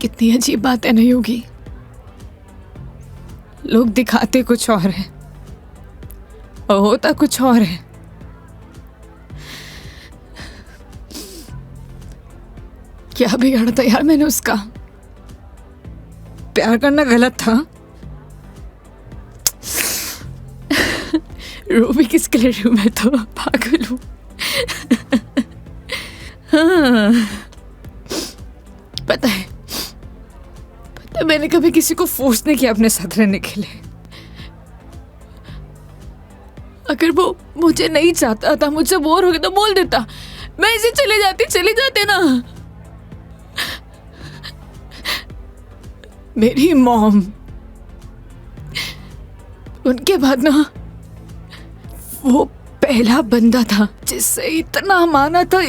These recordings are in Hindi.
कितनी अजीब बात है ना योगी। लोग दिखाते कुछ और है और होता कुछ और है। क्या बिगाड़ा था यार मैंने उसका? प्यार करना गलत था। रो भी किसके लिए रही हूं? मैं तो पागल हूं। हाँ, पता है मैंने कभी किसी को फोर्स नहीं किया अपने साथ रहने के लिए। अगर वो मुझे नहीं चाहता था, मुझसे बोर हो गया तो बोल देता, मैं इसे चले जाते ना। मेरी मॉम, उनके बाद ना वो पहला बंदा था जिससे इतना माना था,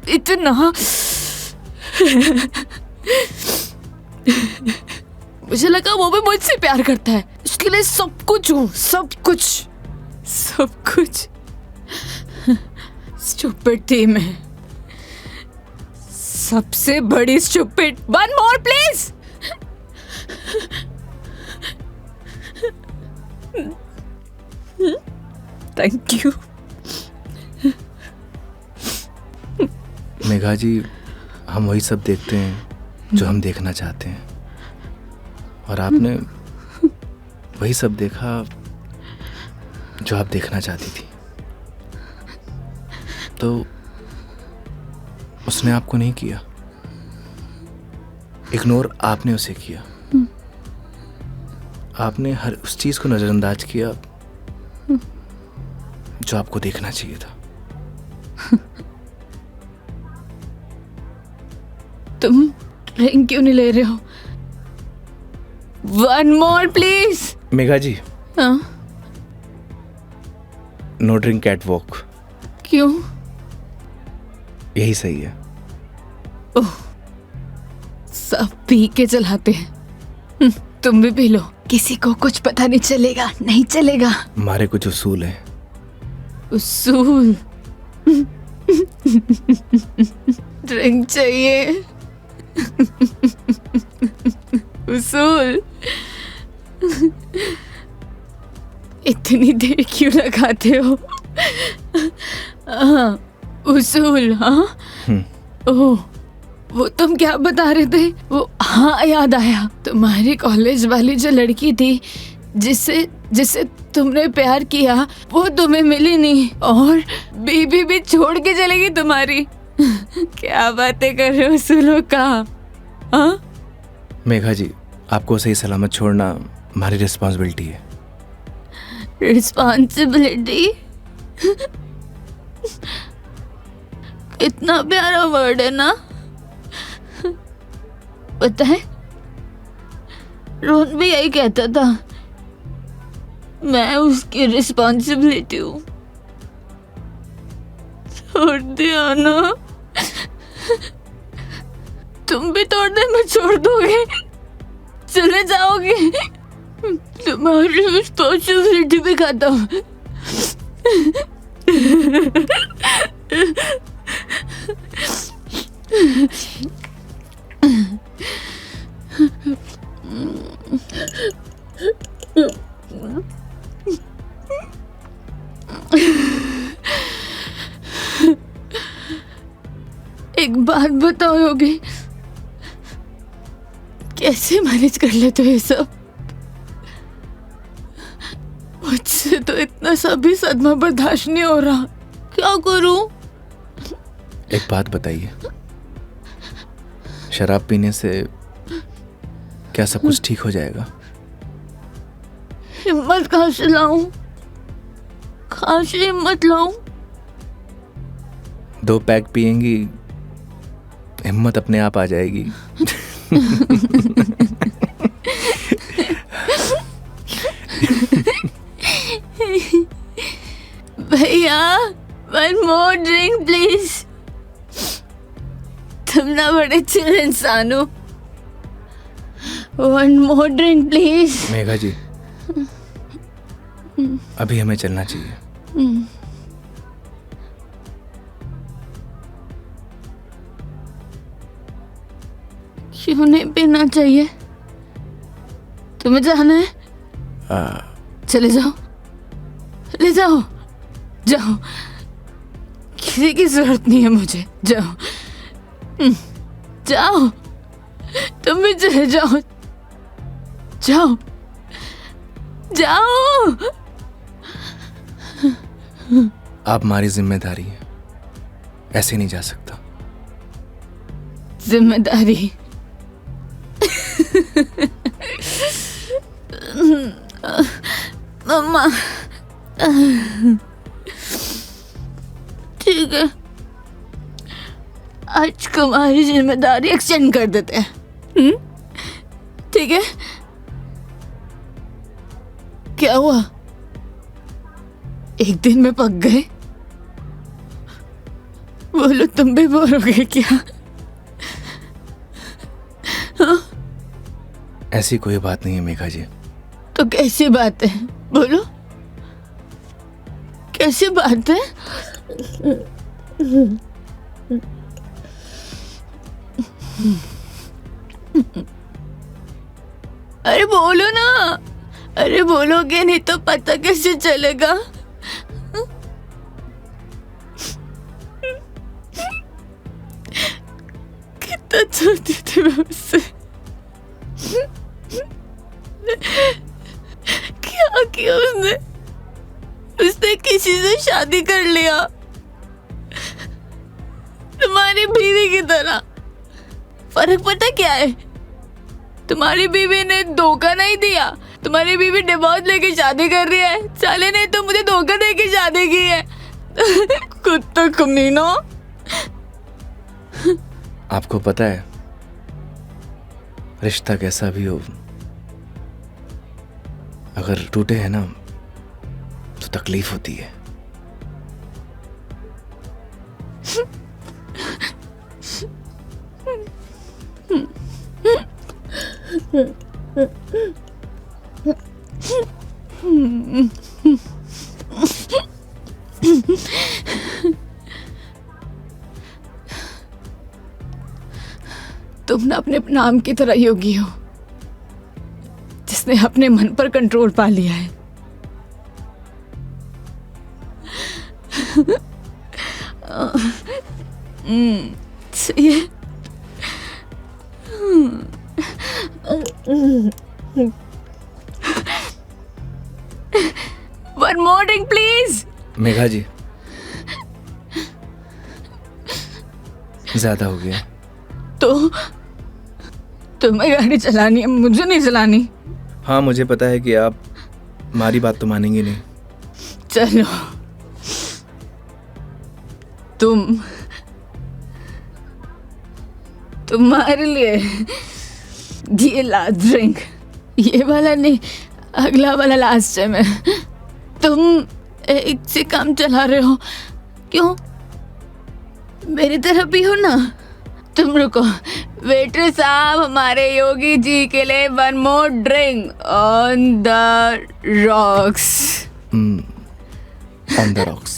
इतना। मुझे लगा वो भी मुझसे प्यार करता है, उसके लिए सब कुछ हूँ, सब कुछ। स्टूपिड थी मैं, सबसे बड़ी stupid. One more please. Thank you. Megha ji, हम वही सब देखते हैं जो हम देखना चाहते हैं, और आपने वही सब देखा जो आप देखना चाहती थी। तो उसने आपको नहीं किया, इग्नोर आपने उसे किया। आपने हर उस चीज को नजरअंदाज किया जो आपको देखना चाहिए था। तुम ड्रिंक क्यों नहीं ले रहे हो? One more please. Megha ji, हाँ? No drink at work. क्यों? यही सही है। ओह, सब पी के चलाते हैं। तुम भी पी लो, किसी को कुछ पता नहीं चलेगा। नहीं चलेगा। हमारे कुछ उसूल हैं। उसूल? ड्रिंक चाहिए। उसूल? इतनी देर क्यों लगाते हो? हाँ, उसूल। हाँ, ओह, वो तुम क्या बता रहे थे? वो, हाँ याद आया, तुम्हारी कॉलेज वाली जो लड़की थी जिससे तुमने प्यार किया, वो तुम्हें मिली नहीं और बीबी भी छोड़ के चलेगी तुम्हारी। क्या बातें कर रहे हो सुनो का? हाँ? मेघा जी, आपको सही सलामत छोड़ना हमारी रिस्पॉन्सिबिलिटी है। रिस्पॉन्सिबिलिटी? इतना प्यारा वर्ड है ना। पता है, रोहन भी यही कहता था, मैं उसकी रिस्पॉन्सिबिलिटी हूँ। छोड़ दिया ना? तुम भी थोड़े में छोड़ दोगे, चले जाओगे, तुम्हारी रिस्पॉन्सिबिलिटी भी खत्म। एक बात बताओ योगी, कैसे मैनेज कर लेते हो ये सब? मुझसे तो इतना सभी सदमा बर्दाश्त नहीं हो रहा, क्या करूं? एक बात बताइए, शराब पीने से क्या सब कुछ ठीक हो जाएगा? हिम्मत कहाँ से लाऊं? कहाँ से हिम्मत लाऊं? 2 पैक पिएंगी, हिम्मत अपने आप आ जाएगी। भैया, वन मोर ड्रिंक प्लीज। तुम ना बड़े चिल इंसान हो। One more drink please. Megha ji, अभी हमें चलना चाहिए। क्यों? क्यों नहीं पीना चाहिए? तुम्हें जाना है? चले जाओ, ले जाओ, जाओ, किसी की जरूरत नहीं है मुझे। जाओ, जाओ, तुम भी चले जाओ, जाओ, जाओ। आप हमारी जिम्मेदारी है, ऐसे नहीं जा सकता। जिम्मेदारी? मम्मा, ठीक है, आज तुम्हारी जिम्मेदारी एक्सटेंड कर देते हैं। ठीक है? क्या हुआ? एक दिन में पक गए? बोलो, तुम भी बोलोगे क्या? हाँ? ऐसी कोई बात नहीं है मेघा जी। तो कैसी बात है? बोलो, कैसी बात है? अरे बोलो ना, अरे बोलोगे नहीं तो पता कैसे चलेगा? कितना चाहती थी मैं उससे, क्या किया उसने? उसने किसी से शादी कर लिया, तुम्हारी बीवी की तरह। फर्क पता क्या है? तुम्हारी बीवी ने धोखा नहीं दिया, तुम्हारी बीवी डिवोर्स लेके शादी कर रही है। साले ने तो मुझे धोखा दे के शादी की है। कुत्ता कमीना। आपको पता है, रिश्ता कैसा भी हो, अगर टूटे है ना तो तकलीफ होती है। तुम ना अपने नाम की तरह योगी हो, जिसने अपने मन पर कंट्रोल पा लिया है। सही है। One more drink, please. Megha जी, ज्यादा हो गया। तो तुम्हें गाड़ी चलानी है, मुझे नहीं चलानी। हाँ, मुझे पता है कि आप हमारी बात तो मानेंगे नहीं। चलो, तुम्हारे लिए ये लास्ट ड्रिंक, ये वाला नहीं, अगला वाला लास्ट है। मैं तुम एक से काम चला रहे हो, क्यों? मेरी तरह भी हो ना। तुम रुको, वेटर साहब, हमारे योगी जी के लिए one more drink on the rocks. On the rocks.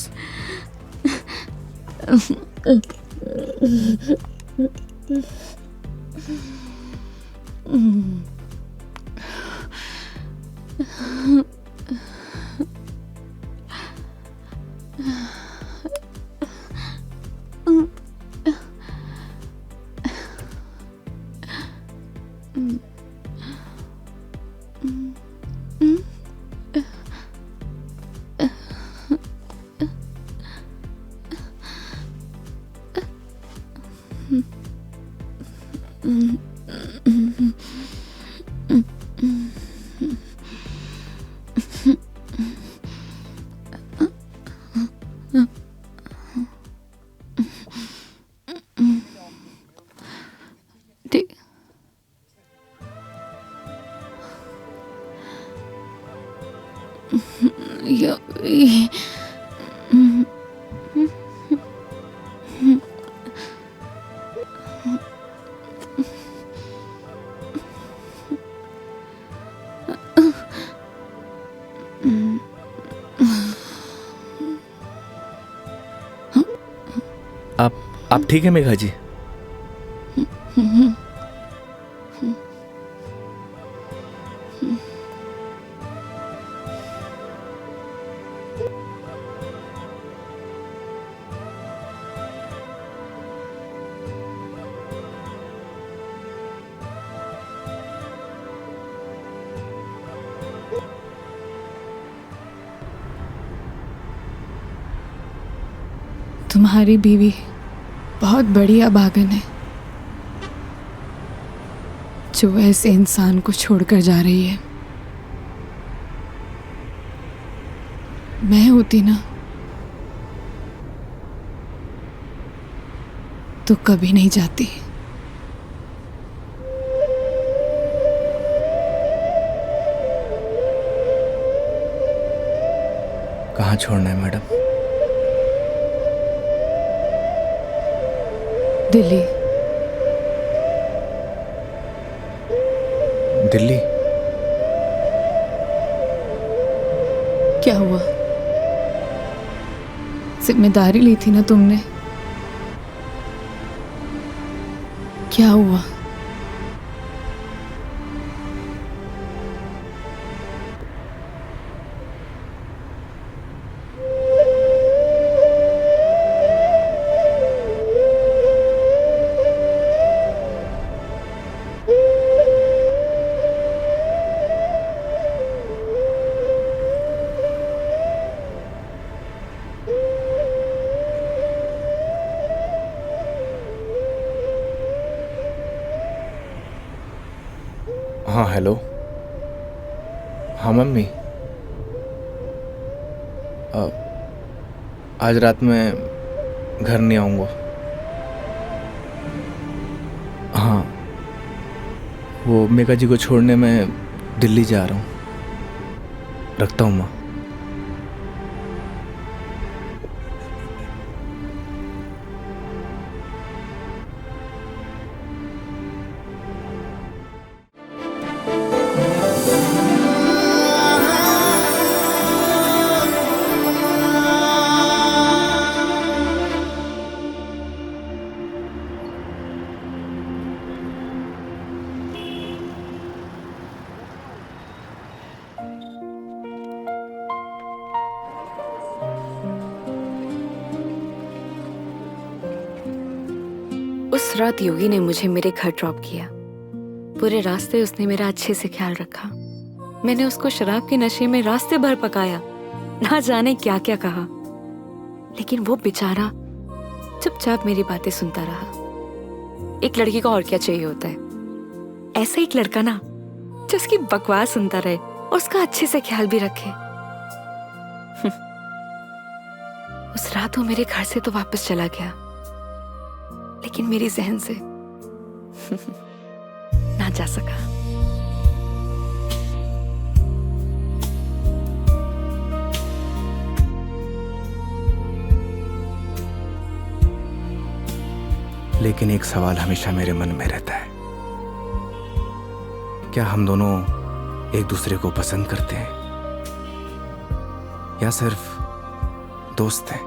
आप ठीक है मेघा जी? तुम्हारी बीवी बहुत बड़ी अभागन है जो ऐसे इंसान को छोड़कर जा रही है। मैं होती ना तो कभी नहीं जाती। कहाँ छोड़ना है मैडम? दिल्ली। दिल्ली? क्या हुआ? जिम्मेदारी ली थी ना तुमने, क्या हुआ? हाँ हेलो। हाँ मम्मी, आज रात में घर नहीं आऊँगा। हाँ, वो मेघा जी को छोड़ने मैं दिल्ली जा रहा हूँ। रखता हूँ माँ। उस रात योगी ने मुझे मेरे घर ड्रॉप किया। पूरे रास्ते उसने मेरा अच्छे से ख्याल रखा। मैंने उसको शराब के नशे में रास्ते भर पकाया, ना जाने क्या क्या कहा, लेकिन वो बेचारा चुपचाप मेरी बातें सुनता रहा। एक लड़की को और क्या चाहिए होता है? ऐसा एक लड़का ना जो उसकी बकवास सुनता रहे और उसका अच्छे से ख्याल भी रखे। उस रात वो मेरे घर से तो वापस चला गया, लेकिन मेरी जहन से ना जा सका। लेकिन एक सवाल हमेशा मेरे मन में रहता है, क्या हम दोनों एक दूसरे को पसंद करते हैं या सिर्फ दोस्त हैं?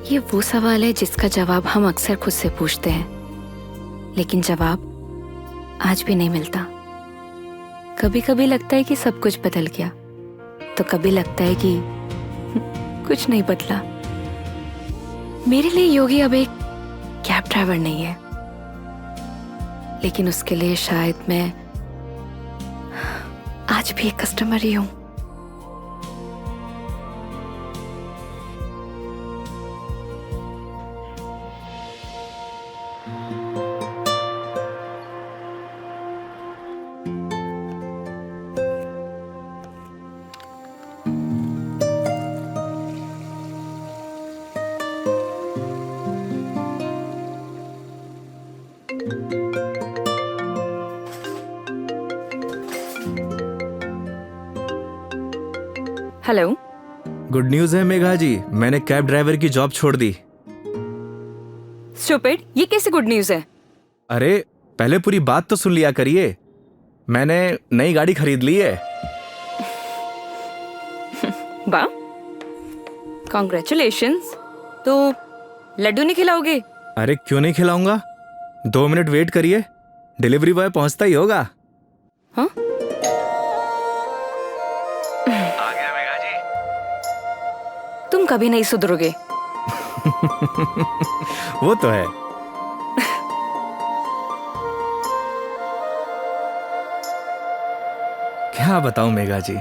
ये वो सवाल है जिसका जवाब हम अक्सर खुद से पूछते हैं, लेकिन जवाब आज भी नहीं मिलता। कभी कभी लगता है कि सब कुछ बदल गया, तो कभी लगता है कि कुछ नहीं बदला। मेरे लिए योगी अब एक कैब ड्राइवर नहीं है, लेकिन उसके लिए शायद मैं आज भी एक कस्टमर ही हूं। हेलो। गुड न्यूज है मेघा जी, मैंने कैब ड्राइवर की जॉब छोड़ दी। स्टूपिड, ये कैसे गुड न्यूज है? अरे पहले पूरी बात तो सुन लिया करिए। मैंने नई गाड़ी खरीद ली है। वाह, कॉन्ग्रेचुलेशंस। तो लड्डू नहीं खिलाओगे? अरे क्यों नहीं खिलाऊंगा, 2 मिनट वेट करिए, डिलीवरी बॉय पहुंचता ही होगा। हाँ? आ गया मेघा जी। तुम कभी नहीं सुधरोगे। वो तो है। क्या बताऊं मेघा जी,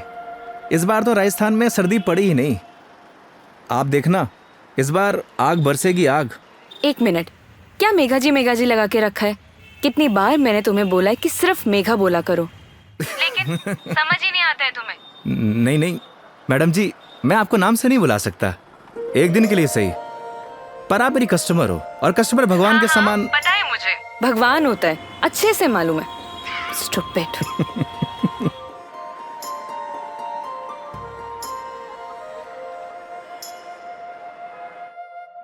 इस बार तो राजस्थान में सर्दी पड़ी ही नहीं। आप देखना, इस बार आग बरसेगी आग। एक मिनट, क्या मेघा जी लगा के रखा है? कितनी बार मैंने तुम्हें बोला है कि सिर्फ मेघा बोला करो, लेकिन समझ ही नहीं आता है तुम्हें। नहीं नहीं मैडम जी, मैं आपको नाम से नहीं बुला सकता, एक दिन के लिए सही, पर आप मेरी कस्टमर हो और कस्टमर भगवान के समान। पता है मुझे भगवान होता है, अच्छे से मालूम है। स्टूपिड।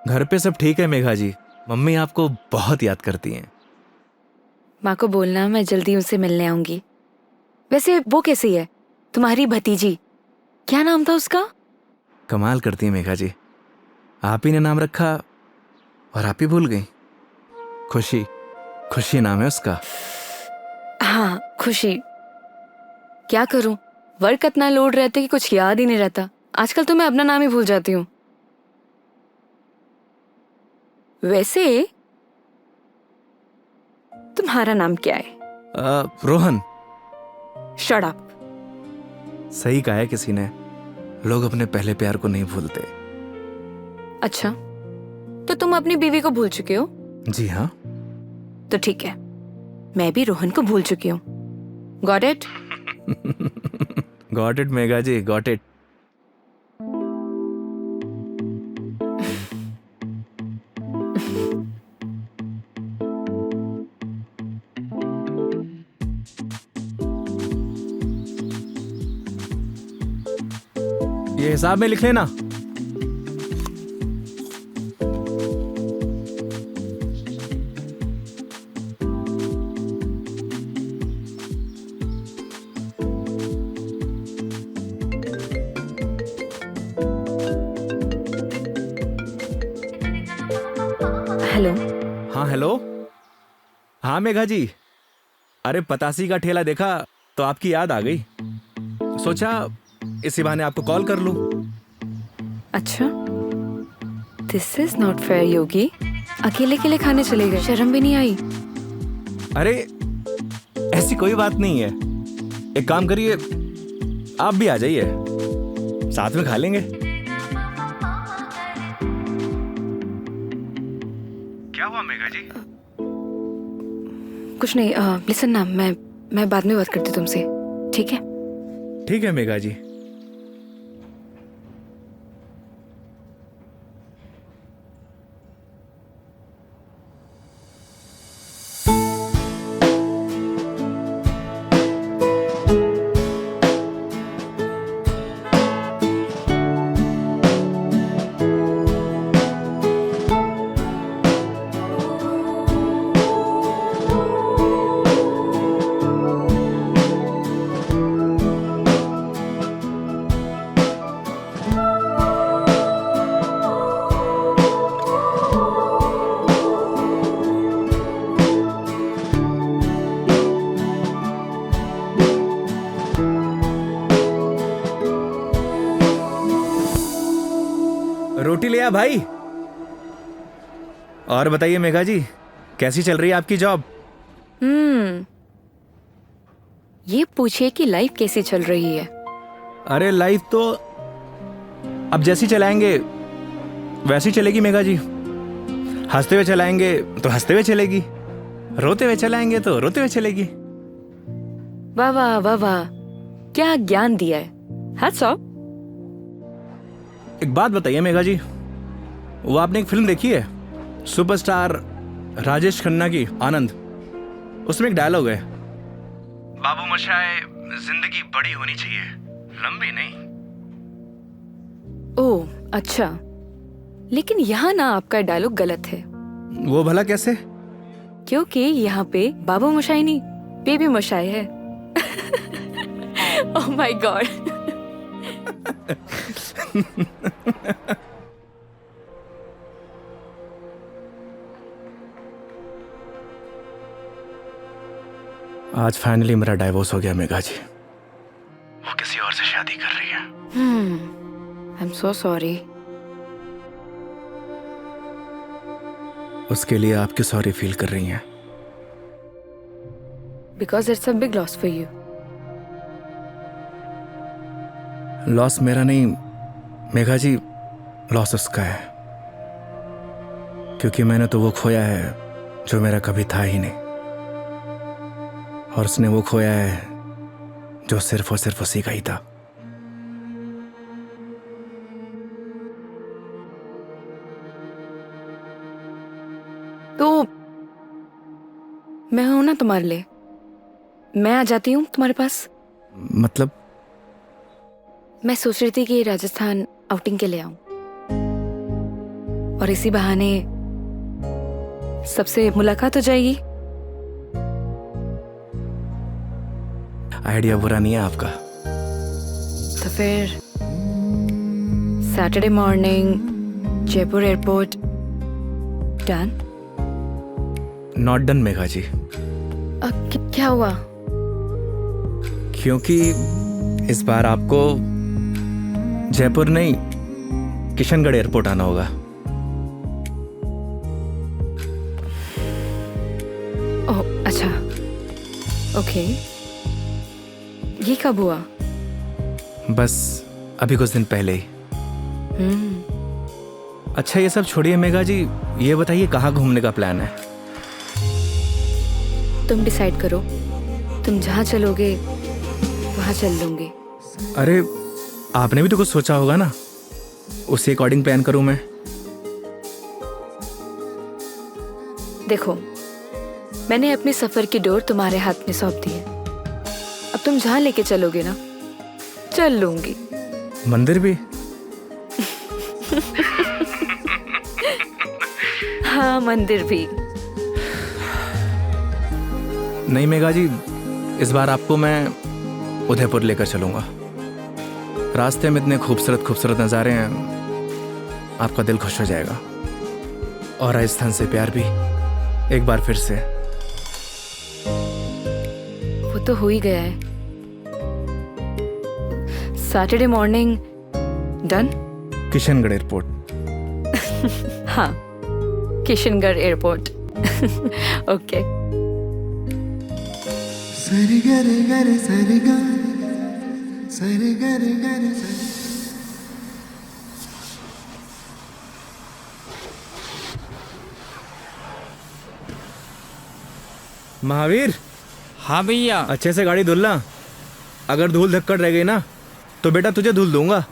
घर पे सब ठीक है मेघा जी? मम्मी आपको बहुत याद करती हैं। माँ को बोलना मैं जल्दी उनसे मिलने आऊंगी। वैसे वो कैसी है तुम्हारी भतीजी? क्या नाम था उसका? कमाल करती हैं मेघा जी, आप ही ने नाम रखा और आप ही भूल गई। खुशी, खुशी नाम है उसका। हाँ खुशी। क्या करूं, वर्क इतना लोड रहता है कि कुछ याद ही नहीं रहता। आजकल तो मैं अपना नाम ही भूल जाती हूँ। वैसे तुम्हारा नाम क्या है? रोहन। Shut up. सही कहा है किसी ने, लोग अपने पहले प्यार को नहीं भूलते। अच्छा, तो तुम अपनी बीवी को भूल चुके हो? जी हाँ। तो ठीक है, मैं भी रोहन को भूल चुकी हूँ। Got it? Got it Megha ji, got it. ये हिसाब में लिख लेना। हेलो। हाँ हेलो। हाँ मेघा जी, अरे पतासी का ठेला देखा तो आपकी याद आ गई, सोचा इसी बहाने आपको कॉल कर लूं। अच्छा, दिस इज नॉट फेयर योगी। अकेले अकेले खाने चले गए, शर्म भी नहीं आई? अरे ऐसी कोई बात नहीं है, एक काम करिए, आप भी आ जाइए, साथ में खा लेंगे। क्या हुआ मेघा जी? कुछ नहीं। लिसन ना, मैं बाद में बात करती हूँ तुमसे, ठीक है? ठीक है मेघा जी। रोटी ले आ भाई। और बताइए मेघा जी, कैसी चल रही है आपकी जॉब? ये पूछिए कि लाइफ कैसी चल रही है। अरे लाइफ तो अब जैसी चलाएंगे वैसी चलेगी मेघा जी। हंसते हुए चलाएंगे तो हंसते हुए चलेगी, रोते हुए चलाएंगे तो रोते हुए चलेगी। वाह वाह वाह वाह, क्या ज्ञान दिया है। Hats off. एक बात बताइए मेघा जी, वो आपने एक फिल्म देखी है सुपरस्टार राजेश खन्ना की, आनंद? उसमें एक डायलॉग है, बाबू मोशाय जिंदगी बड़ी होनी चाहिए, लंबी नहीं। ओह अच्छा, लेकिन यहाँ ना आपका डायलॉग गलत है। वो भला कैसे? क्योंकि यहाँ पे बाबू मोशाई नहीं, बेबी मोशाई है। Oh my God. आज फाइनली मेरा डाइवोर्स हो गया मेघा जी, वो किसी और से शादी कर रही है। I am so sorry. उसके लिए आप क्यों सॉरी फील कर रही हैं? Because it's a big loss for you. Loss मेरा नहीं मेघा जी, लॉस उसका है, क्योंकि मैंने तो वो खोया है जो मेरा कभी था ही नहीं, और उसने वो खोया है जो सिर्फ और सिर्फ उसी का ही था। तो मैं हूं ना तुम्हारे लिए, मैं आ जाती हूँ तुम्हारे पास। मतलब? मैं सोच रही थी कि राजस्थान आउटिंग के लिए आऊं, और इसी बहाने सबसे मुलाकात हो जाएगी। आइडिया बुरा नहीं है आपका। तो फिर Saturday morning Jaipur airport, done? Not done Megha ji, क्या हुआ? क्योंकि इस बार आपको जयपुर नहीं किशनगढ़ एयरपोर्ट आना होगा। ओह अच्छा, ओके। ये कब हुआ? बस अभी कुछ दिन पहले ही। अच्छा ये सब छोड़िए मेघा जी, ये बताइए कहाँ घूमने का प्लान है? तुम डिसाइड करो, तुम जहाँ चलोगे वहाँ चल लूंगी। अरे आपने भी तो कुछ सोचा होगा ना, उसी अकॉर्डिंग प्लान करूं मैं। देखो, मैंने अपने सफर की डोर तुम्हारे हाथ में सौंप दी है, अब तुम जहाँ लेके चलोगे ना चल लूंगी। मंदिर भी? हाँ मंदिर भी। नहीं मेघा जी, इस बार आपको मैं उदयपुर लेकर चलूंगा। रास्ते में इतने खूबसूरत खूबसूरत नज़ारे हैं, आपका दिल खुश हो जाएगा। और राजस्थान से प्यार भी एक बार फिर से। वो तो हो ही गया है। Saturday morning, done? Kishangarh airport. हाँ, किशनगढ़ एयरपोर्ट। ओके। सरी गरे गरे सरी गा, सरी गरे गरे सरी। महावीर, हाँ भैया। अच्छे से गाड़ी धुलना, अगर धूल धक्कड़ रह गई ना तो बेटा तुझे धुल दूंगा।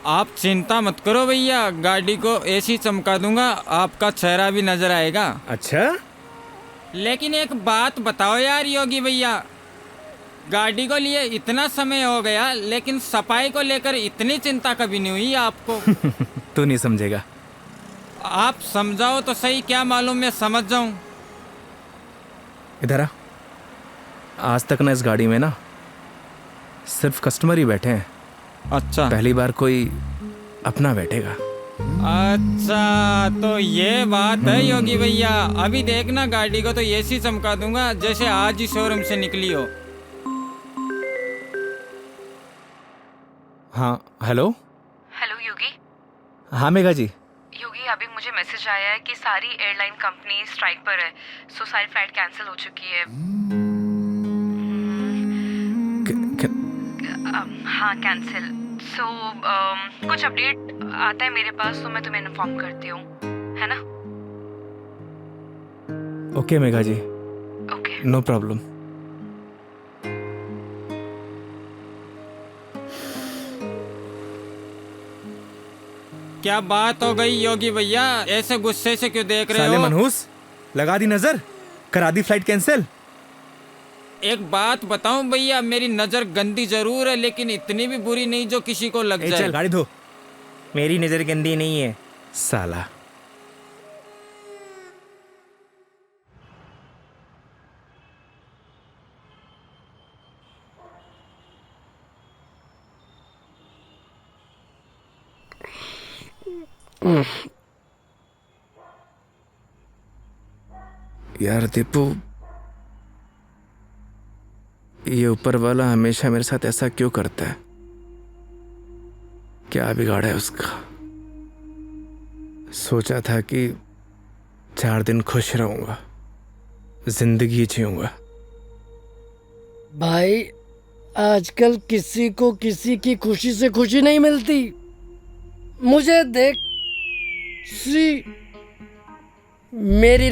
आप चिंता मत करो भैया, गाड़ी को ऐसी चमका दूंगा आपका चेहरा भी नजर आएगा। अच्छा? लेकिन एक बात बताओ यार योगी भैया, गाड़ी को लिए इतना समय हो गया लेकिन सफाई को लेकर इतनी चिंता कभी नहीं हुई आपको। तू नहीं समझेगा। आप समझाओ तो सही, क्या मालूम मैं समझ जाऊं। इधर आ। आज तक ना इस गाड़ी में ना सिर्फ कस्टमर ही बैठे हैं। अच्छा, पहली बार कोई अपना बैठेगा। अच्छा तो ये बात है योगी भैया। अभी देखना गाड़ी को तो ऐसी चमका दूंगा जैसे आज ही शोरूम से निकली हो। हाँ हेलो। हेलो योगी। हाँ मेघा जी। योगी, अभी मुझे मैसेज आया है कि सारी एयरलाइन कंपनी स्ट्राइक पर है, सो सारी फ्लाइट कैंसिल हो चुकी है। हाँ कैंसिल। सो कुछ अपडेट आता है मेरे पास तो मैं तुम्हें इन्फॉर्म करती हूँ, है ना? Okay Megha ji, okay. No problem. क्या बात हो गई योगी भैया, ऐसे गुस्से से क्यों देख रहे साले हो? मनहूस, लगा दी नजर, करा दी फ्लाइट कैंसिल। एक बात बताऊं भैया, मेरी नजर गंदी जरूर है लेकिन इतनी भी बुरी नहीं जो किसी को लग जाए। चल गाड़ी धो। मेरी नजर गंदी नहीं है साला। यार दीपू, ये ऊपर वाला हमेशा मेरे साथ ऐसा क्यों करता है? क्या बिगाड़ा है उसका? सोचा था कि 4 दिन खुश रहूंगा, जिंदगी जीऊंगा। भाई आजकल किसी को किसी की खुशी से खुशी नहीं मिलती। मुझे देख, सी मेरी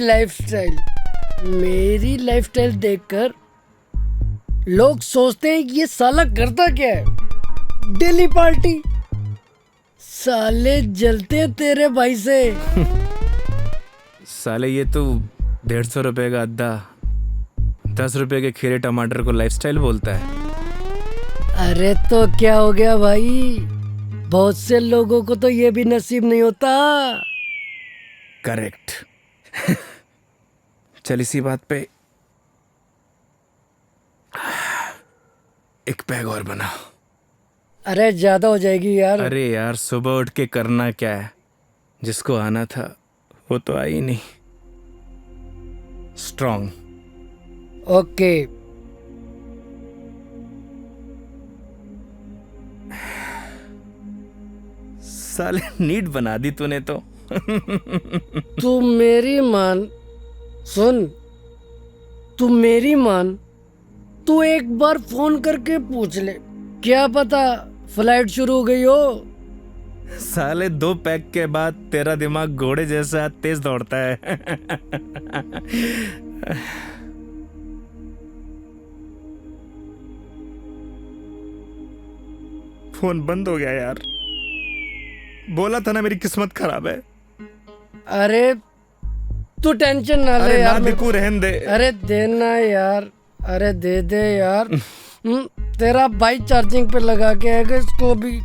लाइफस्टाइल देखकर लोग सोचते हैं कि ये साला करता क्या है। डेली पार्टी, साले जलते हैं तेरे भाई से। साले ये तो 150 रुपए का अद्दा 10 रुपए के खीरे टमाटर को लाइफस्टाइल बोलता है। अरे तो क्या हो गया भाई, बहुत से लोगों को तो ये भी नसीब नहीं होता। करेक्ट। चल इसी बात पे एक पैग और बना। अरे ज्यादा हो जाएगी यार। अरे यार सुबह उठ के करना क्या है, जिसको आना था वो तो आई नहीं। स्ट्रॉन्ग। ओके। साले नीट बना दी तूने तो। तू मेरी मान, सुन, तू मेरी मान, तू एक बार फोन करके पूछ ले, क्या पता फ्लाइट शुरू हो गई हो। साले 2 पैक के बाद तेरा दिमाग घोड़े जैसा तेज दौड़ता है। फोन बंद हो गया यार। बोला था ना मेरी किस्मत खराब है। अरे तू टेंशन ना ले अरे यार। ना दिकू रहन दे। अरे देना यार, अरे दे दे यार। तेरा भाई चार्जिंग पे लगा के आएगा इसको भी।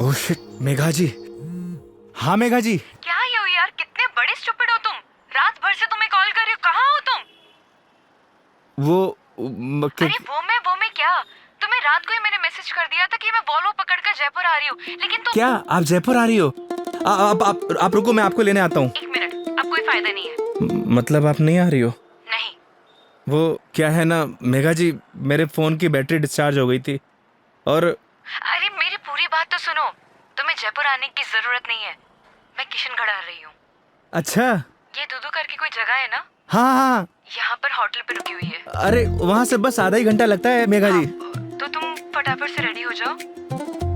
Oh shit, Megha ji. हाँ मेघा जी। क्या ये हो यार, कितने बड़े स्टूपिड हो तुम। रात भर से तुम्हें कॉल कर रही हूँ, कहाँ हो तुम? अरे वो मैं क्या, तुम्हें रात को ही मैंने मैसेज कर दिया था कि मैं वॉल्वो पकड़कर जयपुर आ रही हूँ, लेकिन तुम। क्या आप जयपुर आ रही हो? आप रुको, मैं आपको लेने आता हूँ। 1 मिनट, अब कोई फायदा नहीं है। मतलब आप नहीं आ रही हो? नहीं। वो क्या है ना मेघा जी, मेरे फोन की बैटरी डिस्चार्ज हो गई थी और। अरे मेरी पूरी बात तो सुनो, तुम्हें जयपुर आने की जरूरत नहीं है। मैं किशनगढ़ आ रही हूँ। अच्छा। ये दूधू करके कोई जगह है ना? हाँ हाँ। यहाँ पर होटल पे रुकी हुई है। अरे वहाँ से बस आधा ही घंटा लगता है मेघा जी। तो तुम फटाफट से रेडी हो जाओ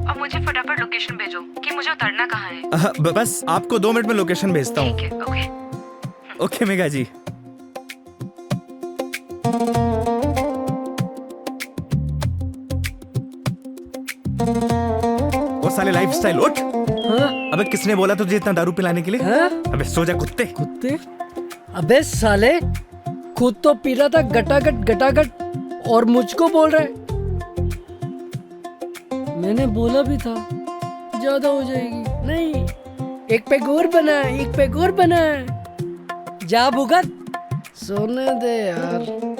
और मुझे फटाफट लोकेशन भेजो कि मुझे उतरना कहाँ है। बस आपको 2 मिनट में लोकेशन भेजता हूँ। ठीक है, ओके। ओके मेघा जी। वो साले लाइफस्टाइल उठ। हाँ? अबे किसने बोला तुझे इतना दारू पिलाने के लिए? हाँ? अबे सो जा कुत्ते। कुत्ते? अबे साले, खुद तो पी रहा था गटागट और मुझको बोल रहा है। मैंने बोला भी था ज्यादा हो जाएगी। नहीं, एक पैग और बना। जा भुगत, सोने दे यार।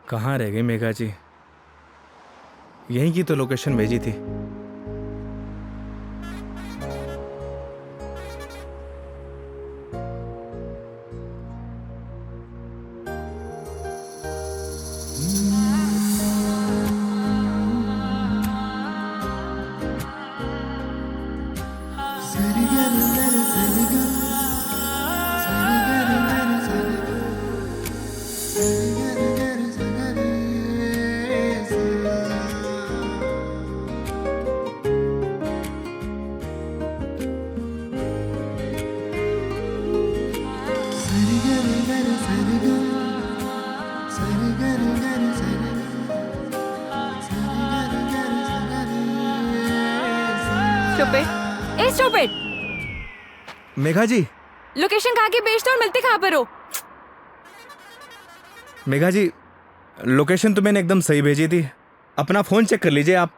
कहाँ रह गई मेघा जी? यहीं की तो लोकेशन भेजी थी। स्टूपिड। ए स्टूपिड, मेघा जी, लोकेशन कहाँ की भेज दो और मिलते कहाँ पर हो? मेघा जी, लोकेशन तो मैंने एकदम सही भेजी थी, अपना फोन चेक कर लीजिए आप।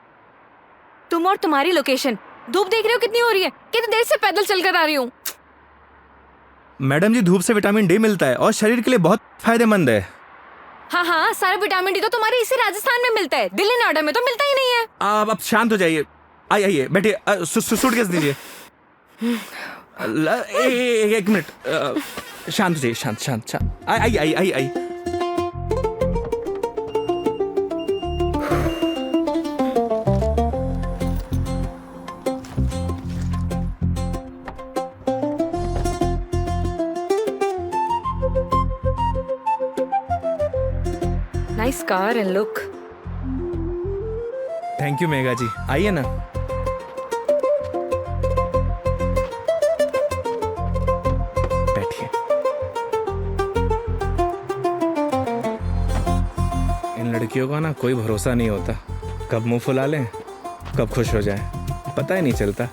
तुम और तुम्हारी लोकेशन, धूप देख रहे हो कितनी हो रही है? कितनी देर से पैदल चलकर आ रही हूँ। मैडम जी, धूप से विटामिन डी मिलता है और शरीर के लिए बहुत फायदेमंद है। हाँ हाँ, सारा विटामिन डी तो तुम्हारे इसी राजस्थान में मिलता है, दिल्ली नोएडा में तो मिलता ही नहीं है। आप अब शांत हो जाइए, आइए बैठिए, सूटकेस दीजिए। एक मिनट, शांत हो जाइए, शांत शांत शांत, आइए आइए आइए आइए। Nice car and look. Thank you Megha ji, आइए ना। बैठिए। इन लड़कियों का ना कोई भरोसा नहीं होता, कब मुंह फुला लें कब खुश हो जाए, पता ही नहीं चलता।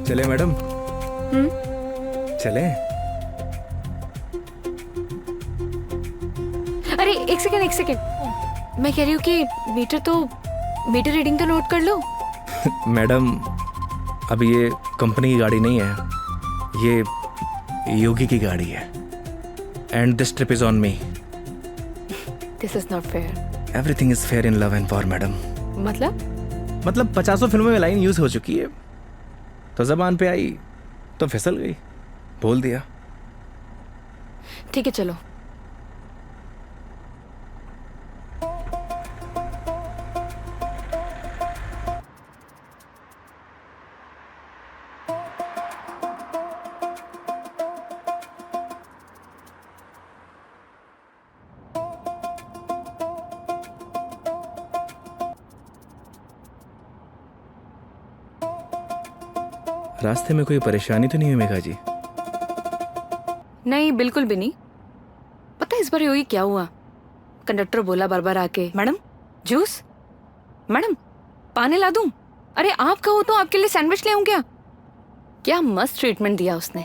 चले मैडम? चले? अरे एक सेकेंड, मैं कह रही हूँ कि मीटर रीडिंग तो नोट कर लो। मैडम, अब ये कंपनी की गाड़ी नहीं है, ये योगी की गाड़ी है। And this trip is on me. This is not fair. Everything is fair in love and war madam. मतलब 50 फिल्मों में लाइन यूज हो चुकी है, तो जबान पे आई तो फिसल गई, बोल दिया। ठीक है चलो। रास्ते में कोई परेशानी तो नहीं हुई मेघा जी? नहीं, बिल्कुल भी नहीं। पता है इस बार योगी क्या हुआ? कंडक्टर बोला बार बार आके, मैडम जूस, मैडम पानी ला दूं? अरे आप कहो तो आपके लिए सैंडविच ले आऊं क्या? क्या मस्त ट्रीटमेंट दिया उसने।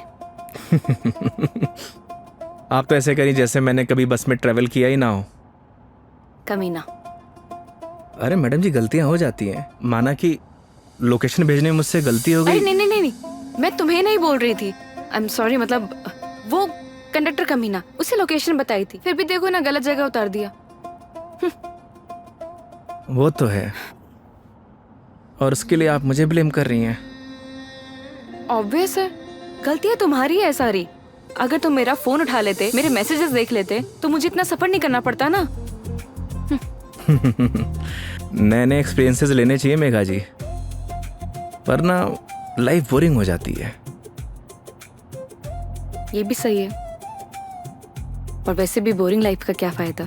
आप तो ऐसे करी जैसे मैंने कभी बस में ट्रेवल किया ही ना हो। कमीना। अरे मैडम जी, गलतियां हो जाती हैं, माना कि लोकेशन भेजने में मुझसे गलती हो अरे गई। नहीं, मैं तुम्हें नहीं बोल रही थी। आई एम सॉरी, मतलब वो कंडक्टर कमीना, उसे लोकेशन बताई थी, फिर भी देखो ना गलत जगह उतार दिया। वो तो है, और उसके लिए आप मुझे ब्लेम कर रही हैं। ऑब्वियस है, गलतियां तुम्हारी है सारी। अगर तुम मेरा फोन उठा लेते, मेरे मैसेजेस देख लेते, तो मुझे इतना सफर नहीं करना पड़ता ना। नए नए एक्सपीरियंसेस लेने चाहिए मेघा जी, वरना लाइफ बोरिंग हो जाती है। ये भी सही है, और वैसे भी बोरिंग लाइफ का क्या फायदा।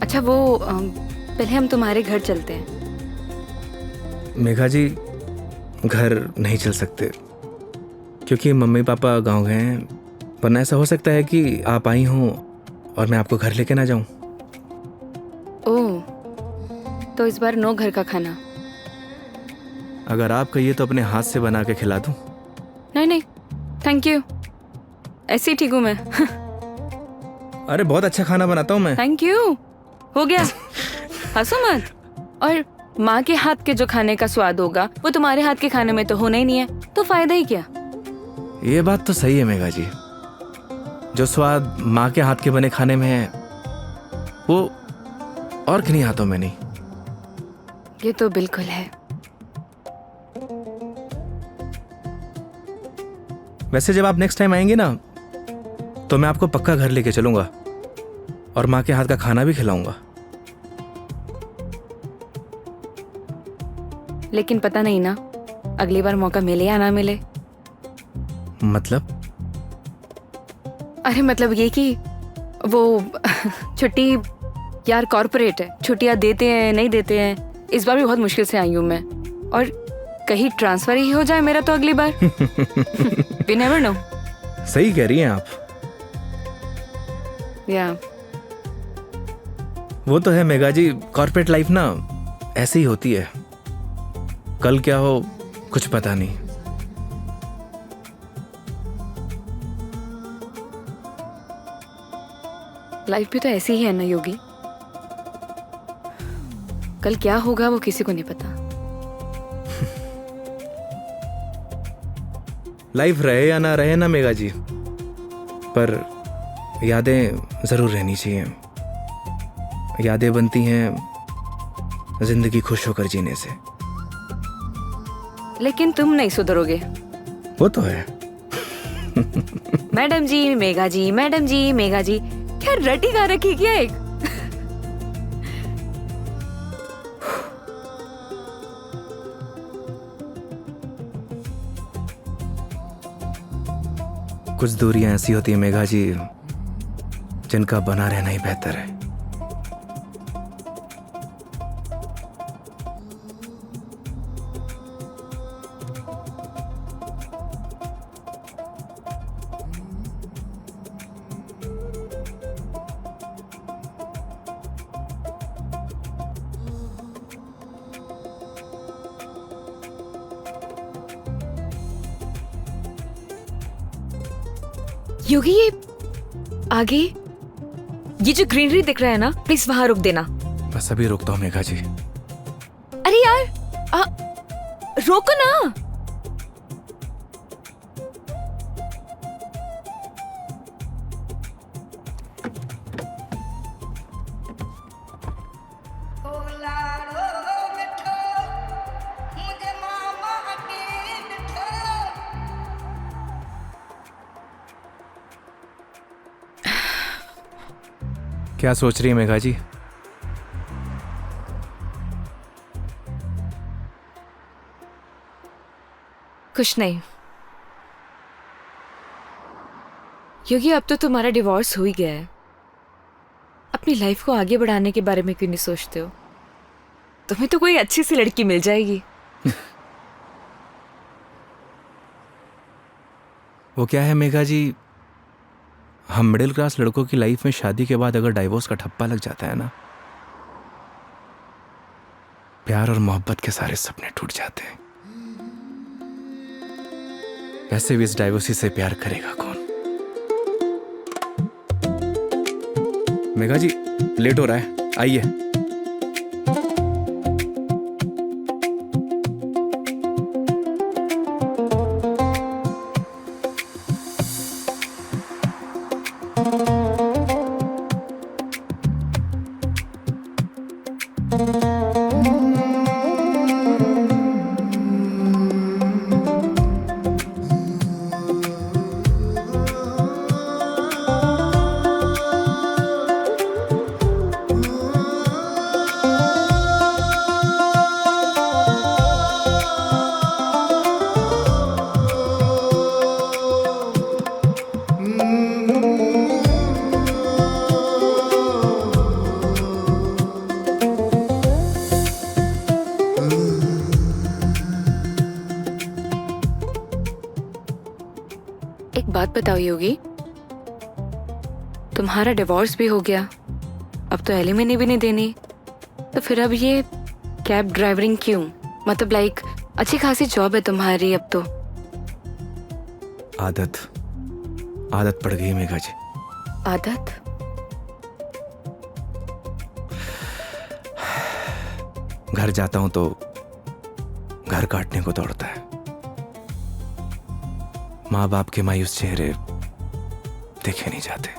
अच्छा वो पहले हम तुम्हारे घर चलते हैं। मेघा जी, घर नहीं चल सकते क्योंकि मम्मी पापा गांव गए हैं, वरना ऐसा हो सकता है कि आप आई हों और मैं आपको घर लेके ना जाऊं। ओह, तो इस बार नो घर का खाना। अगर आप कहिए तो अपने हाथ से बना के खिला दूं। नहीं, थैंक यू, ऐसे ही ठीक हूँ मैं। अरे बहुत अच्छा खाना बनाता हूं मैं। थैंक यू, हो गया, हंसो मत। और माँ के हाथ के जो खाने का स्वाद होगा वो तुम्हारे हाथ के खाने में तो होना ही नहीं है, तो फायदा ही क्या। ये बात तो सही है मेघा जी, जो स्वाद माँ के हाथ के बने खाने में है वो और किन्हीं हाथों में नहीं। ये तो बिल्कुल है। वैसे जब आप नेक्स्ट टाइम आएंगे ना, तो मैं आपको पक्का घर लेके चलूंगा और माँ के हाथ का खाना भी खिलाऊंगा। लेकिन पता नहीं ना, अगली बार मौका मिले या ना मिले। मतलब? अरे मतलब ये कि वो छुट्टी यार कॉर्पोरेट है, छुट्टियां देते हैं नहीं देते हैं। इस बार भी बहुत मुश्किल से आई हूँ मैं, और कहीं ट्रांसफर ही हो जाए मेरा तो अगली बार। We never know. सही कह रही हैं आप। या वो तो है मेघा जी, कॉर्पोरेट लाइफ ना ऐसी ही होती है, कल क्या हो कुछ पता नहीं। लाइफ भी तो ऐसी ही है ना योगी, कल क्या होगा वो किसी को नहीं पता। लाइफ रहे या ना रहे ना मेघा जी, पर यादें जरूर रहनी चाहिए। यादें बनती हैं जिंदगी खुश होकर जीने से। लेकिन तुम नहीं सुधरोगे। वो तो है। मैडम जी मेघा जी, मैडम जी मेघा जी, क्या रटी गा रखी क्या एक। कुछ दूरियां ऐसी होती हैं मेघा जी जिनका बना रहना ही बेहतर है। योगी ये आगे ये जो ग्रीनरी दिख रहा है ना, प्लीज वहां रुक देना। बस अभी रुकता हूँ मेघा जी। अरे यार रोको ना। क्या सोच रही है मेघा जी? कुछ नहीं योगी, अब तो तुम्हारा डिवोर्स हो ही गया है, अपनी लाइफ को आगे बढ़ाने के बारे में क्यों नहीं सोचते हो? तुम्हें तो कोई अच्छी सी लड़की मिल जाएगी। वो क्या है मेघा जी, हम मिडिल क्लास लड़कों की लाइफ में शादी के बाद अगर डाइवोर्स का ठप्पा लग जाता है ना, प्यार और मोहब्बत के सारे सपने टूट जाते हैं। वैसे भी इस डाइवोर्सी से प्यार करेगा कौन? मेघा जी लेट हो रहा है, आइए। एक बात बताओ योगी, तुम्हारा डिवोर्स भी हो गया, अब तो एलिमनी भी नहीं देनी, तो फिर अब ये कैब ड्राइवरिंग क्यों? मतलब लाइक अच्छी खासी जॉब है तुम्हारी अब तो। आदत पड़ गई मेघा जी। आदत? घर जाता हूं तो घर काटने को दौड़ता है। माँ बाप के मायूस चेहरे देखे नहीं जाते।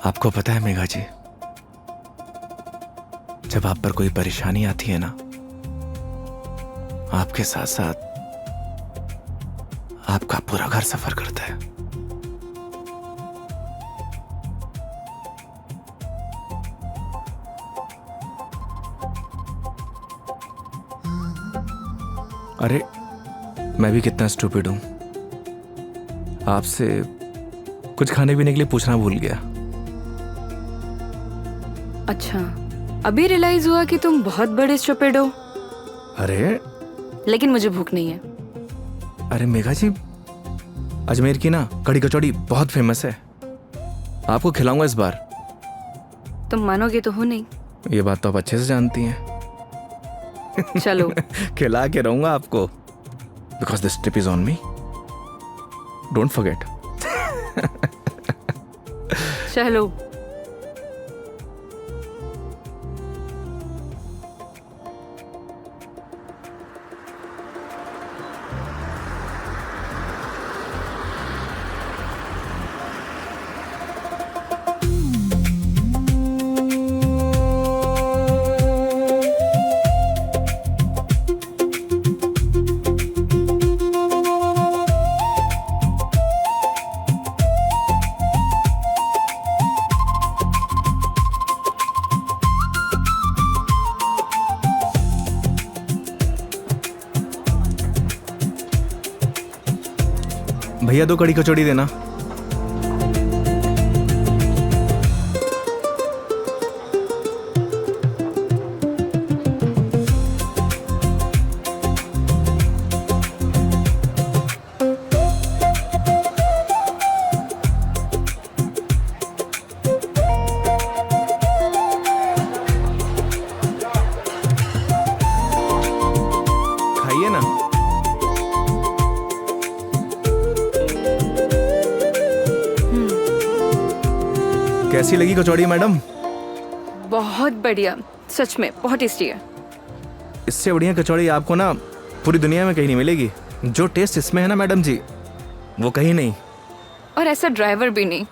आपको पता है मेघा जी, जब आप पर कोई परेशानी आती है ना, आपके साथ साथ आपका पूरा घर सफर करता है। अरे मैं भी कितना स्टूपिड हूँ, आपसे कुछ खाने पीने के लिए पूछना भूल गया। अच्छा, अभी रियलाइज हुआ कि तुम बहुत बड़े स्टूपिड हो। अरे लेकिन मुझे भूख नहीं है। अरे मेघा जी, अजमेर की ना कड़ी कचौड़ी बहुत फेमस है, आपको खिलाऊंगा इस बार। तुम मानोगे तो हो नहीं। ये बात तो आप अच्छे से जानती हैं। चलो। खिला के रहूंगा आपको, because this trip is on me, don't forget. चलो। भैया 2 कड़ी कचौड़ी देना। खाइए ना। कैसी लगी कचौड़ी मैडम? बहुत बढ़िया, सच में बहुत टेस्टी है। इससे बढ़िया कचौड़ी आपको ना पूरी दुनिया में कहीं नहीं मिलेगी। जो टेस्ट इसमें है ना मैडम जी, वो कहीं नहीं। और ऐसा ड्राइवर भी नहीं।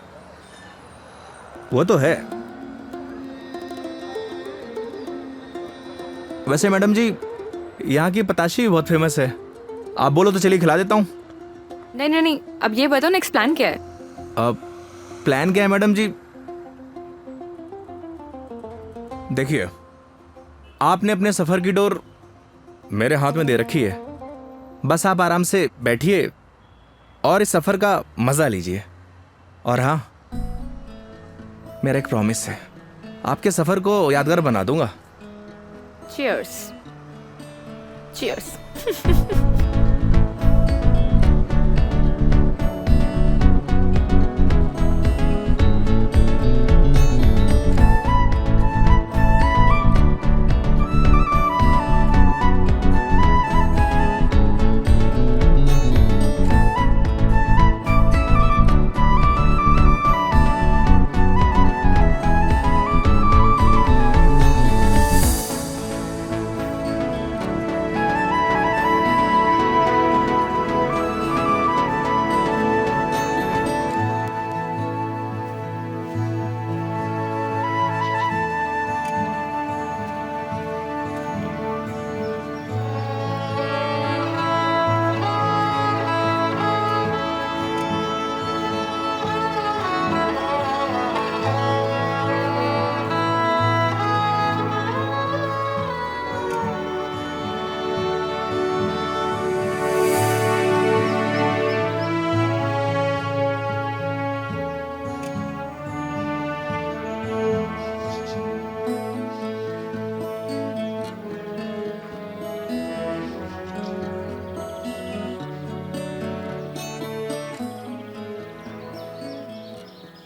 वो तो है। वैसे मैडम जी, यहाँ की पताशी भी बहुत फेमस है, आप बोलो तो चलिए खिला देता हूँ। नहीं नहीं नहीं, अब ये बताओ नेक्स्ट प्लान क्या है? अब प्लान क्या है मैडम जी? देखिए, आपने अपने सफर की डोर मेरे हाथ में दे रखी है, बस आप आराम से बैठिए और इस सफर का मजा लीजिए। और हाँ, मेरा एक प्रॉमिस है, आपके सफर को यादगार बना दूंगा। चीयर्स। चीयर्स।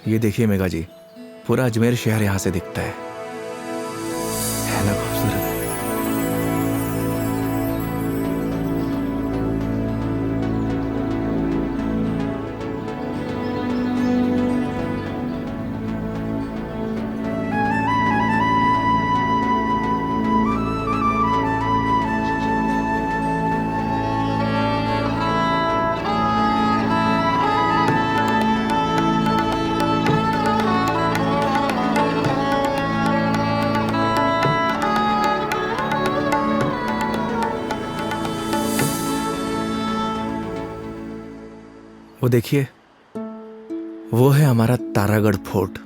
ये देखिए मेघा जी, पूरा अजमेर शहर यहां से दिखता है ना खूबसूरत? वो देखिए, वो है हमारा तारागढ़ फोर्ट।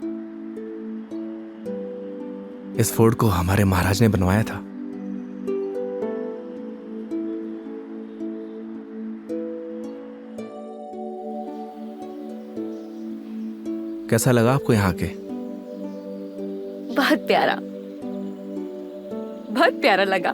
इस फोर्ट को हमारे महाराज ने बनवाया था। कैसा लगा आपको यहाँ के? बहुत प्यारा लगा।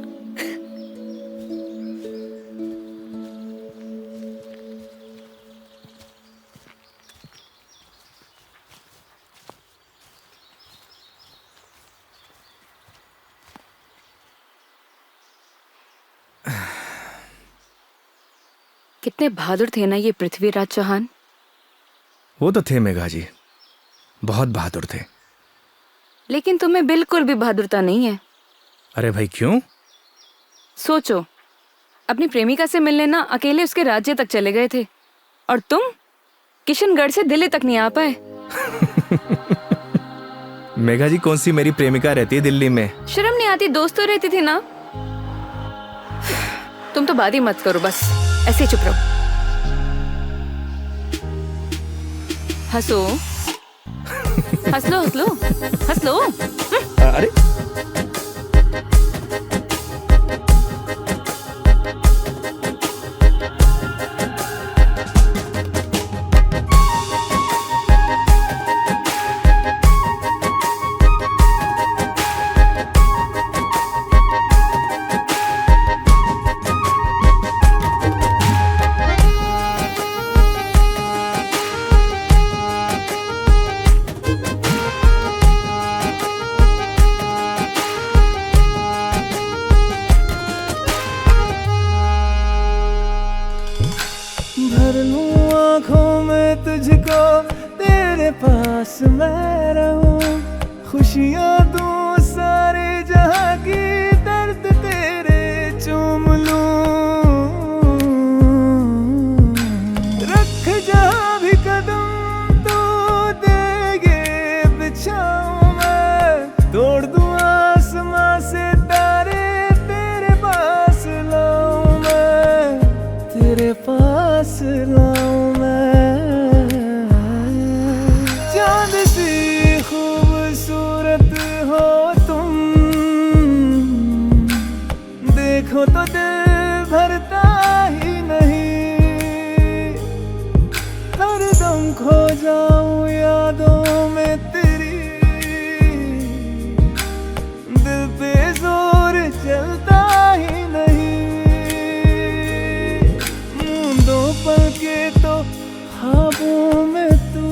कितने बहादुर थे ना ये पृथ्वीराज चौहान। वो तो थे मेघा जी, बहुत बहादुर थे। लेकिन तुम्हें बिल्कुल भी बहादुरता नहीं है। अरे भाई क्यों? सोचो, अपनी प्रेमिका से मिलने ना अकेले उसके राज्य तक चले गए थे, और तुम किशनगढ़ से दिल्ली तक नहीं आ पाए। मेघा जी, कौन सी मेरी प्रेमिका रहती है दिल्ली में? शर्म नहीं आती? दोस्त तो रहती थी ना। तुम तो बात ही मत करो, बस ऐसे ही चुप रहो। हंसो, हंस लो, हंस लो, हंस लो। अरे भर लूं आँखों में तुझको, तेरे पास मैं रहूं, खुशियाँ दूं सारे जहाँ की, दर्द तेरे चूम लूं। रख जहाँ भी कदम तो देगे बिछाऊं मैं, तोड़ दूं आसमां से तारे, तेरे पास लाऊं मैं, तेरे पास लाऊं मैं। चांद सी खूबसूरत हो तुम, देखो तो दिल भरता ही नहीं, हरदम खो जाऊं यादों में तेरी, दिल पे जोर चलता ही नहीं। दो पल के तो ख्वाबों में तू,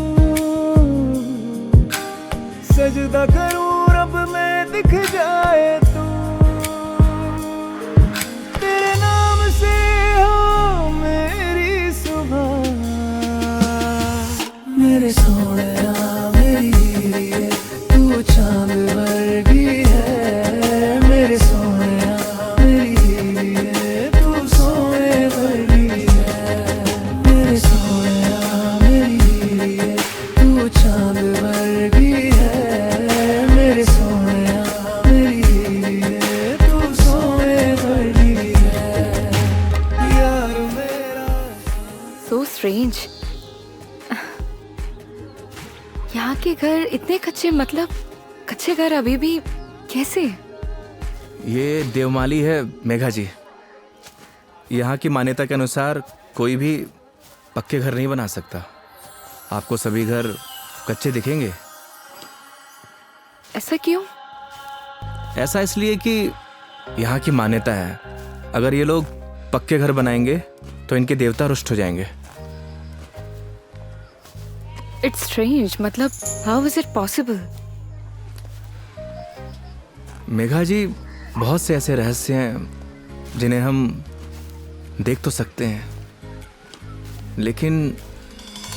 सजदा करूं रब में दिख जाए तू, तेरे नाम से हो मेरी सुबह, मेरे सोनिया मेरी हीरे, तू चांद वर्गी है, मेरे सोनिया मेरी हीरे, तू सोने वर्गी है, मेरे सोनिया मेरी हीरे, तू चांद वर्गी है, मेरे सोनिया मेरी हीरे, तू सोने वर्गी है, यार मेरा। So strange। यहाँ के घर इतने कच्चे, मतलब कच्चे घर अभी भी कैसे? ये देवमाली है मेघा जी। यहाँ की मान्यता के अनुसार कोई भी पक्के घर नहीं बना सकता। आपको सभी घर कच्चे दिखेंगे। ऐसा क्यों? ऐसा इसलिए कि यहाँ की मान्यता है, अगर ये लोग पक्के घर बनाएंगे तो इनके देवता रुष्ट हो जाएंगे। इट्स स्ट्रेंज, मतलब how is it possible? Megha ji, बहुत से ऐसे रहस्य हैं जिन्हें हम देख तो सकते हैं, लेकिन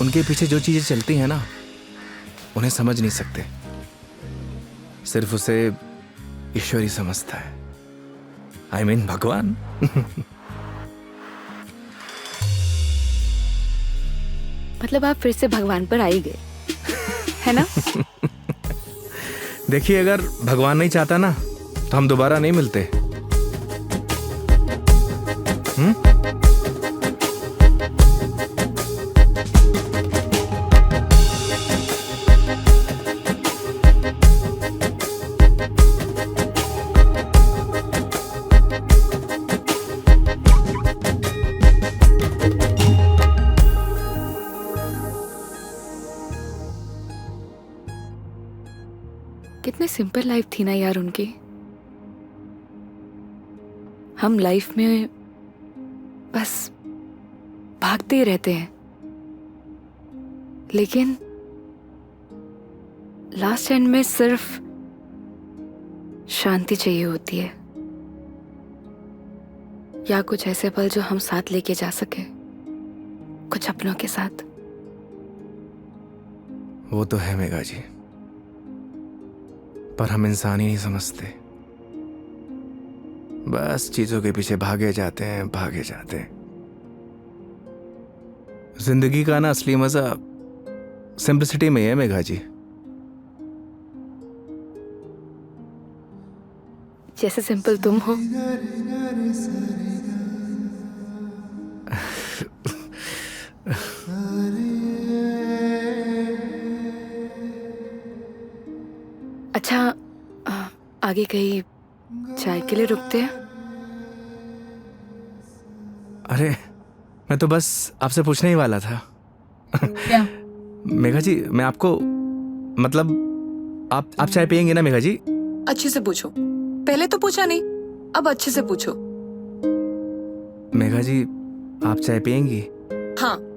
उनके पीछे जो चीज़ें चलती हैं ना, उन्हें समझ नहीं सकते। सिर्फ उसे ईश्वर ही समझता है। I mean, भगवान। मतलब आप फिर से भगवान पर आ ही गए, है ना? देखिए, अगर भगवान नहीं चाहता ना तो हम दोबारा नहीं मिलते। कितने सिंपल लाइफ थी ना यार उनकी। हम लाइफ में बस भागते ही रहते हैं, लेकिन लास्ट एंड में सिर्फ शांति चाहिए होती है, या कुछ ऐसे पल जो हम साथ लेके जा सके, कुछ अपनों के साथ। वो तो है मेघा जी, पर हम इंसान ही नहीं समझते। बस चीजों के पीछे भागे जाते हैं, भागे जाते हैं। जिंदगी का ना असली मजा सिंपलिसिटी में है मेघा जी। जैसे सिंपल तुम हो। अच्छा, आगे कहीं चाय के लिए रुकते हैं? अरे मैं तो बस आपसे पूछने ही वाला था। क्या? मेघा जी, मैं आपको मतलब आप चाय पियेंगे ना मेघा जी? अच्छे से पूछो, पहले तो पूछा नहीं, अब अच्छे से पूछो। मेघा जी, आप चाय पियेंगी? हाँ।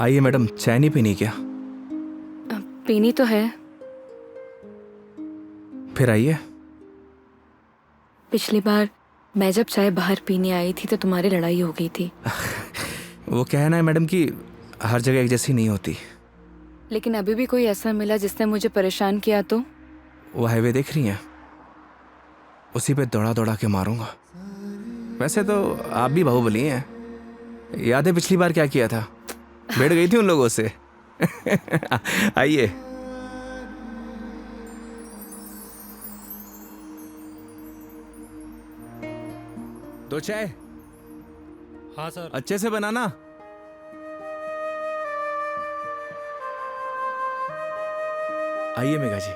आइए मैडम, चाय नहीं पीनी क्या? पीनी तो है। फिर आइए। पिछली बार मैं जब चाय बाहर पीने आई थी तो तुम्हारी लड़ाई हो गई थी। वो कहना है मैडम कि हर जगह एक जैसी नहीं होती। लेकिन अभी भी कोई ऐसा मिला जिसने मुझे परेशान किया तो? वो हाईवे देख रही हैं, उसी पे दौड़ा दौड़ा के मारूंगा। वैसे तो आप भी बाहुबली हैं। याद है पिछली बार क्या किया था? भिड़ गई थी उन लोगों से। आइए। दो चाय। हाँ सर। अच्छे से बनाना। आइए मेघा जी।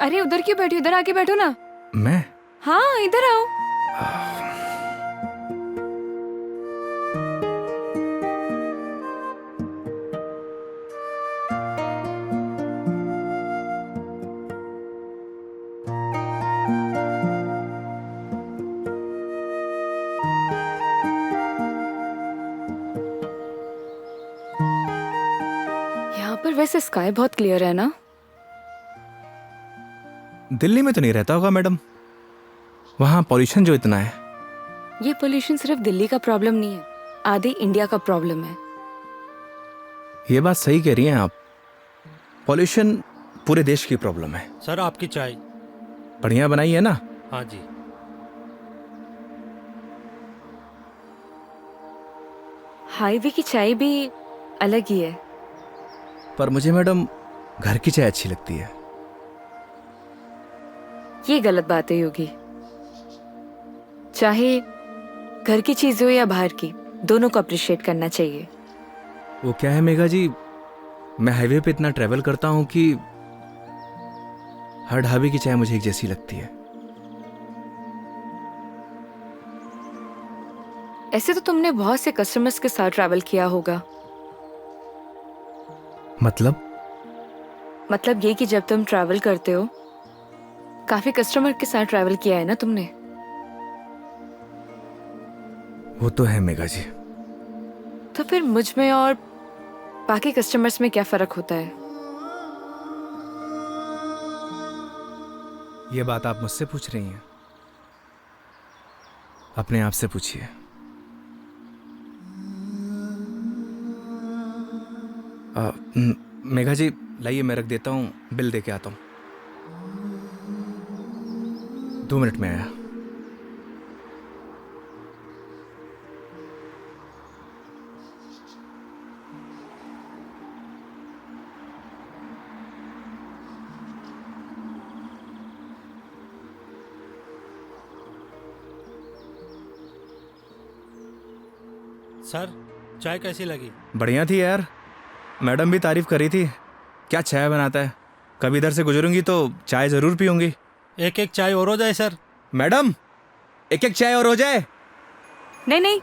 अरे उधर क्यों बैठी, इधर आके बैठो ना। मैं? हाँ, इधर आओ। यहाँ पर वैसे स्काई बहुत क्लियर है ना? दिल्ली में तो नहीं रहता होगा मैडम, वहां पॉल्यूशन जो इतना है। ये पोल्यूशन सिर्फ दिल्ली का प्रॉब्लम नहीं है, आधे इंडिया का प्रॉब्लम है। ये बात सही कह रही हैं आप, पॉल्यूशन पूरे देश की प्रॉब्लम है। सर आपकी चाय। बढ़िया बनाई है ना? हाँ जी। हाईवे की चाय भी अलग ही है। पर मुझे मैडम घर की चाय अच्छी लगती है। ये गलत बात है योगी। चाहे घर की चीज हो या बाहर की, दोनों को अप्रिशिएट करना चाहिए। वो क्या है मेघा जी, मैं हाईवे पे इतना ट्रेवल करता हूं कि हर ढाबे की चाय मुझे एक जैसी लगती है। ऐसे तो तुमने बहुत से कस्टमर्स के साथ ट्रैवल किया होगा। मतलब ये कि जब तुम ट्रैवल करते हो, काफी कस्टमर के साथ ट्रैवल किया है ना तुमने? वो तो है मेघा जी। तो फिर मुझ में और बाकी कस्टमर्स में क्या फर्क होता है? ये बात आप मुझसे पूछ रही हैं? अपने आप से पूछिए। मेघा जी लाइए, मैं रख देता हूँ, बिल दे के आता हूँ। 2 मिनट में आया। सर चाय कैसी लगी? बढ़िया थी यार, मैडम भी तारीफ करी थी। क्या चाय बनाता है, कभी इधर से गुजरूंगी तो चाय ज़रूर पीऊंगी। एक एक चाय और हो जाए सर। मैडम, एक एक चाय और हो जाए। नहीं नहीं,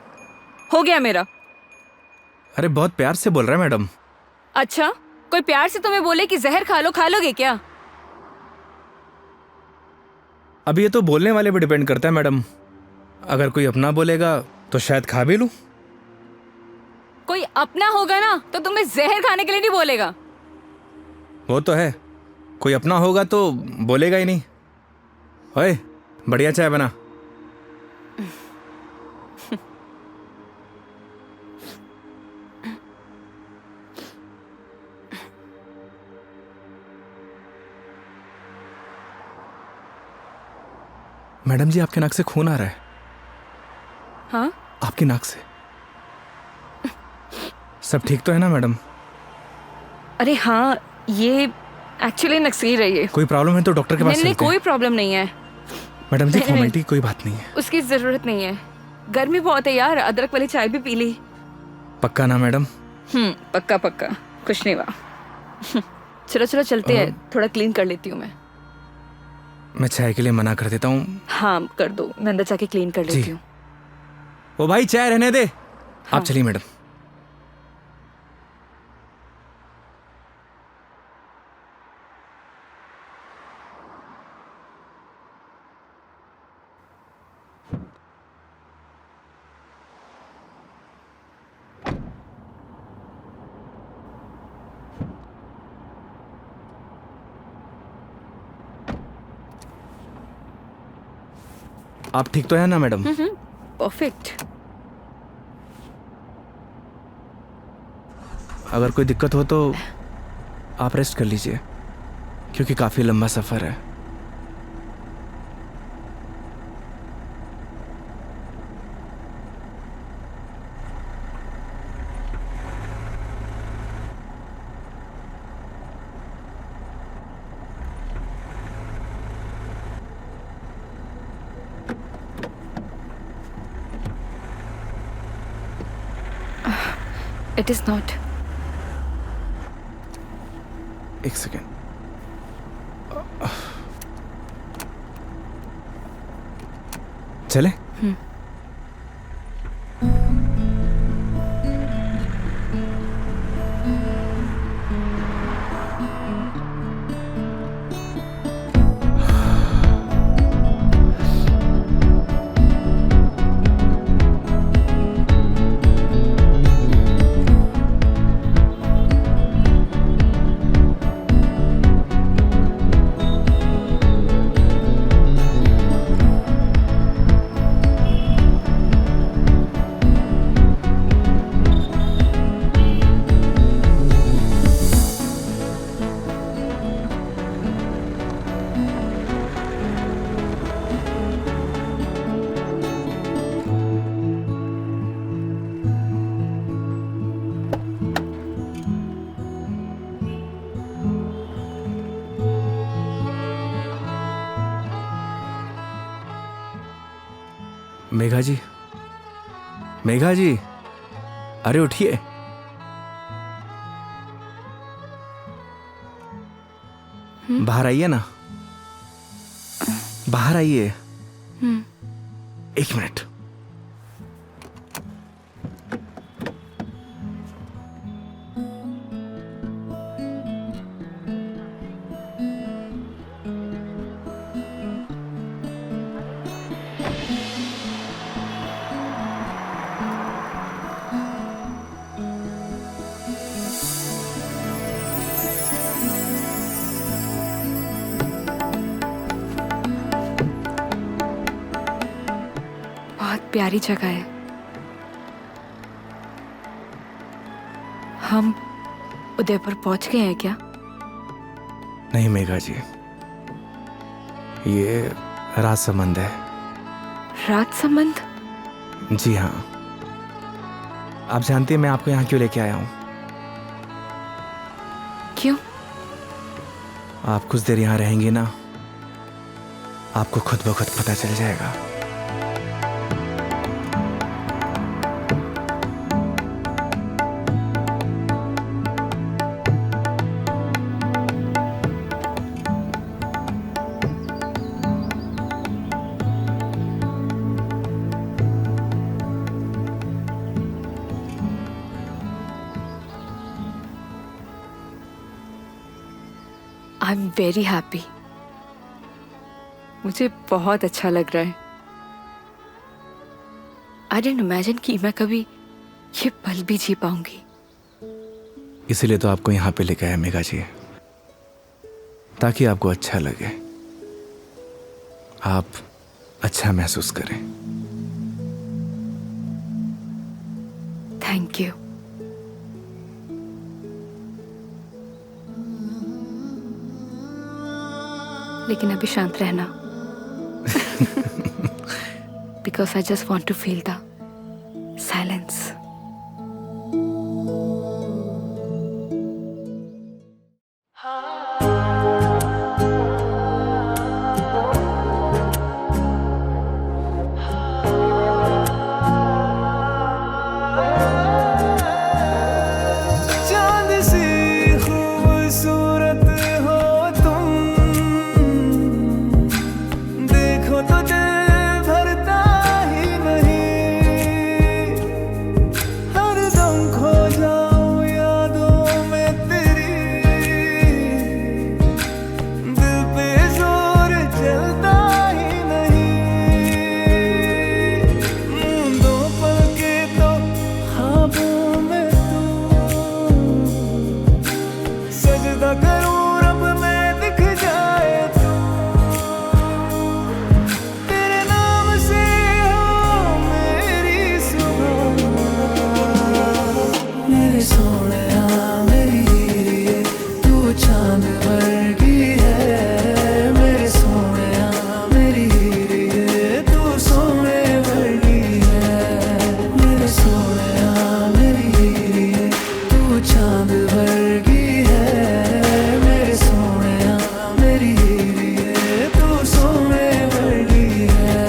हो गया मेरा। अरे बहुत प्यार से बोल रहा है मैडम। अच्छा, कोई प्यार से तुम्हें बोले कि जहर खा लो, खा लोगे क्या? अब ये तो बोलने वाले पे डिपेंड करता है मैडम। अगर कोई अपना बोलेगा तो शायद खा भी लूं। कोई अपना होगा ना तो तुम्हें जहर खाने के लिए नहीं बोलेगा। वो तो है, कोई अपना होगा तो बोलेगा ही नहीं। ओए, बढ़िया चाय बना। मैडम जी, आपके नाक से खून आ रहा है। हाँ? आपकी नाक से। सब ठीक तो है ना मैडम? अरे हाँ, ये एक्चुअली नक्सीर है ये। कोई प्रॉब्लम है तो डॉक्टर के पास नहीं नहीं, चलते हैं। कोई प्रॉब्लम नहीं है। मैडम जी, नहीं, फॉर्मेलिटी की कोई बात नहीं है। उसकी जरूरत नहीं है। गर्मी बहुत है यार, अदरक वाली चाय भी पी ली। पक्का ना मैडम? पक्का पक्का, कुछ नहीं हुआ। चलो चलो चलते हैं, थोड़ा क्लीन कर लेती हूँ मैं चाय के लिए मना कर देता हूँ। हाँ कर दो, मैं अंदर जाके क्लीन कर जी। लेती हूँ। ओ भाई, चाय रहने दे। आप चलिए मैडम। आप ठीक तो है ना मैडम? परफेक्ट। अगर कोई दिक्कत हो तो आप रेस्ट कर लीजिए, क्योंकि काफ़ी लंबा सफ़र है। It is not. एक सेकेंड। चले? मेघा जी, मेघा जी, अरे उठिए। बाहर आइए ना, बाहर आइए। एक मिनट। बहुत प्यारी जगह है। हम उदयपुर पहुंच गए हैं क्या? नहीं मेघा जी, ये राजसमंद है। राजसमंद? जी हाँ। आप जानती हैं मैं आपको यहाँ क्यों लेके आया हूँ? क्यों? आप कुछ देर यहाँ रहेंगी ना, आपको खुद ब खुद पता चल जाएगा। I am very happy. मुझे बहुत अच्छा लग रहा है। आई डिडंट इमेजिन कि मैं कभी ये पल भी जी पाऊंगी। इसीलिए तो आपको यहाँ पे लेके आया मेघा जी, ताकि आपको अच्छा लगे, आप अच्छा महसूस करें। Thank you. लेकिन अभी शांत रहना, because I just want to feel the silence. चांद सी खूबसूरत हो तुम, देखो तो दिल भरता ही नहीं। हरदम खो जाऊं यादों में तेरी, दिल पे जोर चलता ही नहीं। दो पल के तो ख्वाबों में तू, सजदा करूं रब में दिख जाए तू। तेरे नाम से हो मेरी सुबह, मेरे सोनिया मेरी हीरे, तू चांद वर्गी है। मेरे सोनिया मेरी हीरे, तू सोने वर्गी है। मेरे सोनिया मेरी हीरे, तू चांद वर्गी है। मेरे सोनिया मेरी हीरे, तू सोने वर्गी है।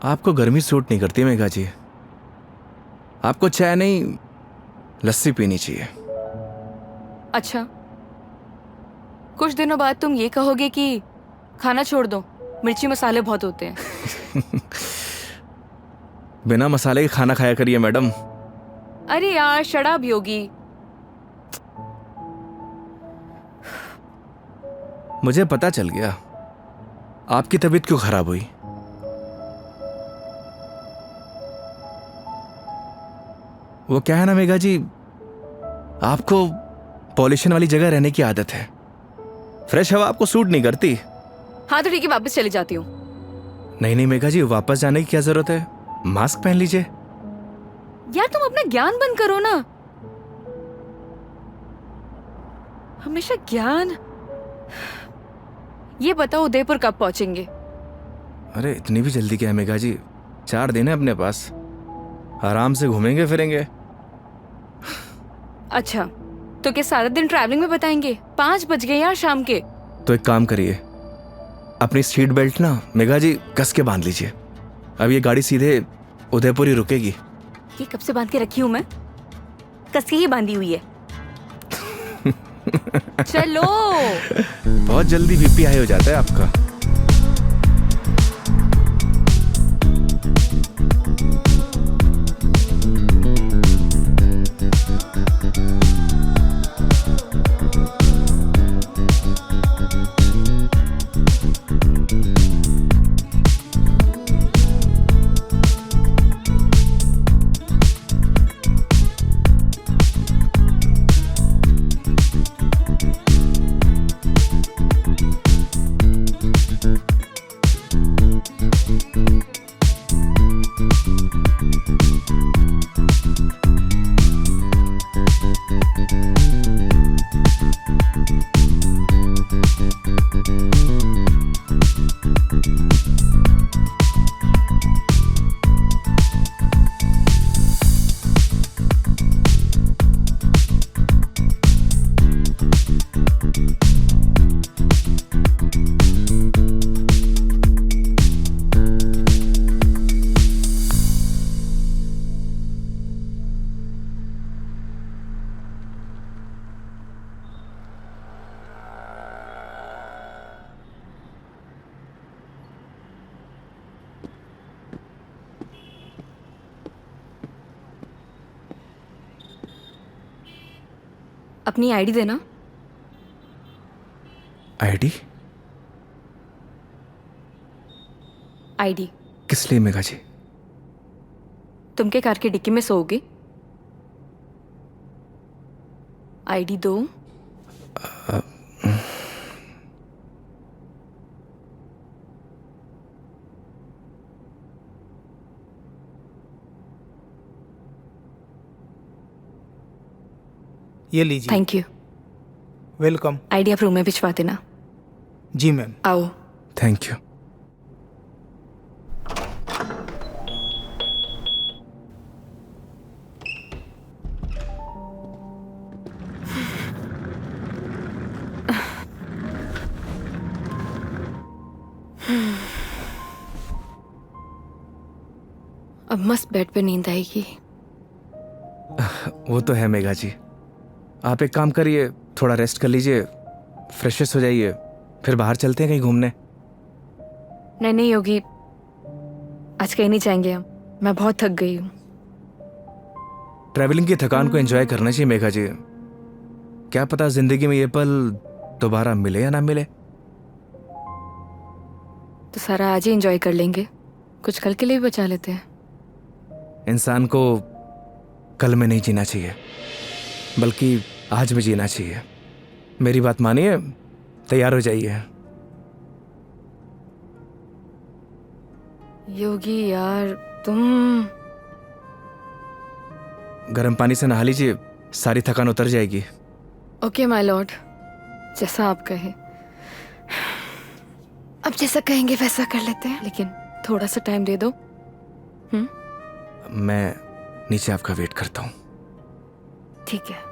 आपको गर्मी सूट नहीं करती मेघा जी, आपको चाय नहीं लस्सी पीनी चाहिए। अच्छा, कुछ दिनों बाद तुम ये कहोगे कि खाना छोड़ दो, मिर्ची मसाले बहुत होते हैं। बिना मसाले के खाना खाया करिए मैडम। अरे यार शराब योगी। मुझे पता चल गया आपकी तबीयत क्यों खराब हुई। वो क्या है ना मेघा जी, आपको पॉल्यूशन वाली जगह रहने की आदत है, फ्रेश हवा आपको सूट नहीं करती। हाँ तो ठीक है, वापस चली जाती हूँ। नहीं नहीं मेघा जी, वापस जाने की क्या जरूरत है, मास्क पहन लीजिए। यार तुम अपना ज्ञान बंद करो ना, हमेशा ज्ञान। ये बताओ उदयपुर कब पहुंचेंगे? अरे इतनी भी जल्दी क्या है मेघा जी, 4 दिन है अपने पास, आराम से घूमेंगे फिरेंगे। अच्छा तो क्या सारा दिन ट्रैवलिंग में बताएंगे? 5 बज गए यार शाम के। तो एक काम करिए, अपनी सीट बेल्ट ना मेघा जी कस के बांध लीजिए, अब ये गाड़ी सीधे उदयपुर ही रुकेगी। ये कब से बांध के रखी हूँ मैं? कस के ही बांधी हुई है। चलो। बहुत जल्दी बीपी हाई हो जाता है आपका। अपनी आईडी देना। आईडी? आईडी किस लिए मेघा जी? तुम के कार की डिक्की में सोओगे? आईडी दो। ये लीजिए। Thank you. वेलकम। आईडी आप रूम में भिजवा देना। जी मैम। आओ। Thank you. अब मस्त बेड पे नींद आएगी। वो तो है मेघा जी। आप एक काम करिए, थोड़ा रेस्ट कर लीजिए, फ्रेश हो जाइए, फिर बाहर चलते हैं कहीं घूमने। नहीं नहीं योगी, आज कहीं नहीं जाएंगे हम। मैं बहुत थक गई हूँ। ट्रैवलिंग की थकान को एंजॉय करना चाहिए मेघा जी। क्या पता जिंदगी में ये पल दोबारा मिले या ना मिले। तो सारा आज ही एंजॉय कर लेंगे, कुछ कल के लिए भी बचा लेते हैं। इंसान को कल में नहीं जीना चाहिए, बल्कि आज में जीना चाहिए। मेरी बात मानिए, तैयार हो जाइए। योगी यार तुम। गर्म पानी से नहा लीजिए, सारी थकान उतर जाएगी। ओके माय लॉर्ड, जैसा आप कहे। अब जैसा कहेंगे वैसा कर लेते हैं, लेकिन थोड़ा सा टाइम दे दो। मैं नीचे आपका वेट करता हूँ। ठीक है।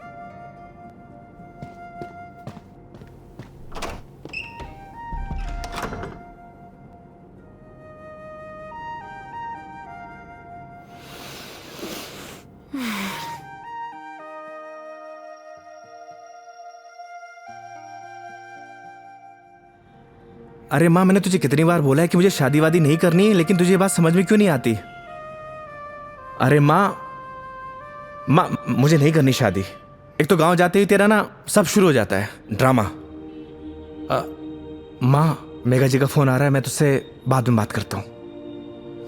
अरे माँ, मैंने तुझे कितनी बार बोला है कि मुझे शादी वादी नहीं करनी है, लेकिन तुझे ये बात समझ में क्यों नहीं आती? अरे माँ, मुझे नहीं करनी शादी। एक तो गांव जाते ही तेरा ना सब शुरू हो जाता है ड्रामा। माँ, मेघा जी का फोन आ रहा है, मैं तुझसे बाद में बात करता हूँ।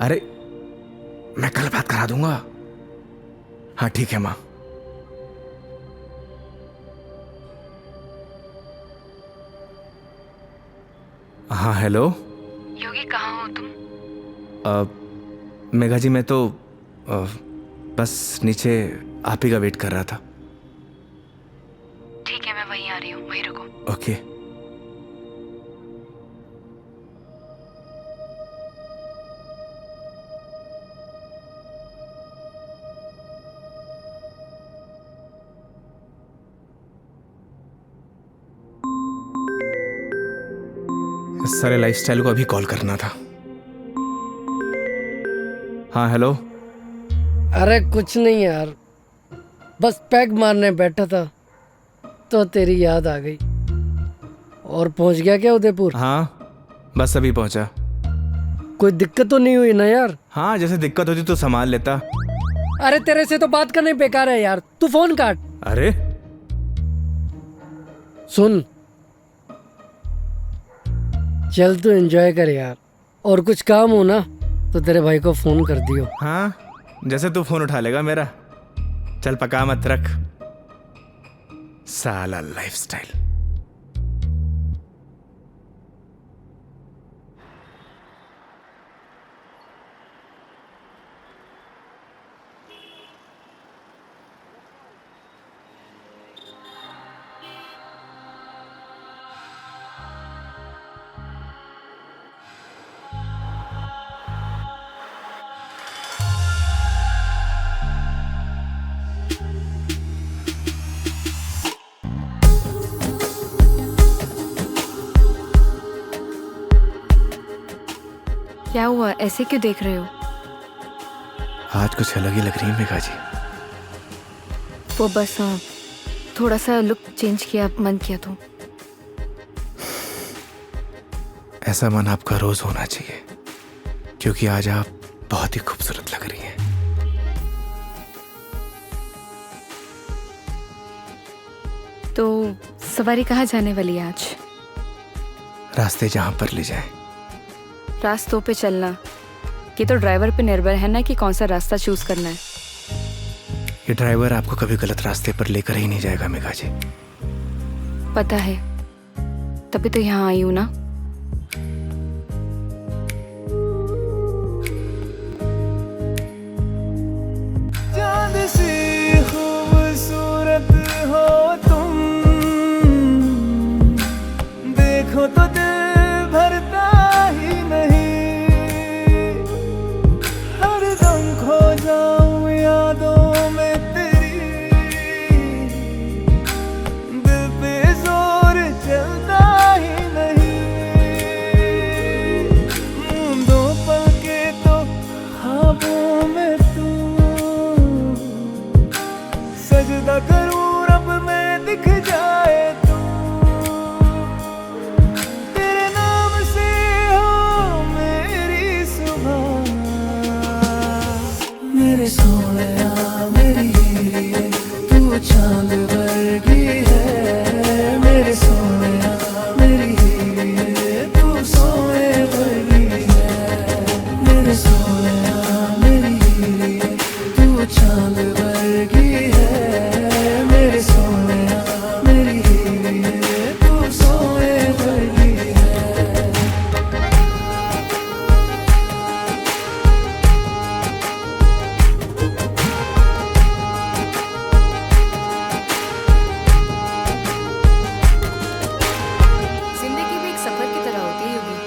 अरे मैं कल बात करा दूंगा। हाँ ठीक है माँ। हाँ हेलो। योगी कहाँ हो तुम? मेघा जी मैं तो बस नीचे आप ही का वेट कर रहा था। ठीक है, मैं वहीं आ रही हूँ, वहीं रुको। ओके। इस सारे लाइफस्टाइल को अभी कॉल करना था। हाँ हेलो। अरे कुछ नहीं यार, बस पैग मारने बैठा था तो तेरी याद आ गई। और पहुंच गया क्या उदयपुर? हाँ बस अभी पहुंचा। कोई दिक्कत तो नहीं हुई ना यार? हाँ जैसे दिक्कत होती तो संभाल लेता। अरे तेरे से तो बात करना ही बेकार है यार, तू फोन काट। अरे सुन, चल तू एंजॉय कर यार, और कुछ काम हो ना तो तेरे भाई को फोन कर दियो। हाँ जैसे तू फोन उठा लेगा मेरा। चल पका मत रख, साला लाइफस्टाइल। क्या हुआ, ऐसे क्यों देख रहे हो? आज कुछ अलग ही लग रही है मेघा जी। वो बस थोड़ा सा लुक चेंज किया, मन किया तो। ऐसा मन आपका रोज होना चाहिए, क्योंकि आज आप बहुत ही खूबसूरत लग रही हैं। सवारी कहाँ जाने वाली है आज? रास्ते जहां पर ले जाए। रास्तों पे चलना ये तो ड्राइवर पे निर्भर है ना कि कौन सा रास्ता चूज करना है। ये ड्राइवर आपको कभी गलत रास्ते पर लेकर ही नहीं जाएगा मेघा जी। पता है, तभी तो यहाँ आई हूँ ना। चांद सी खूबसूरत हो तुम, देखो तो दिल भरता ही नहीं, हरदम खो जाऊं यादों में तेरी, दिल पे जोर चलता ही नहीं, दो पल के तो ख्वाबों में तू, सजदा करूं रब में दिख जाए तू, तेरे नाम से हो मेरी सुबह, मेरे सोनिया मेरी हीरे तू चांद वर्गी है, मेरे सोनिया मेरी हीरे तू सोने वर्गी है, मेरे सोनिया मेरी हीरे तू चांद वर्गी है, मेरे सोनिया मेरी हीरे तू सोने वर्गी है। जिंदगी भी एक सफर की तरह होती है योगी।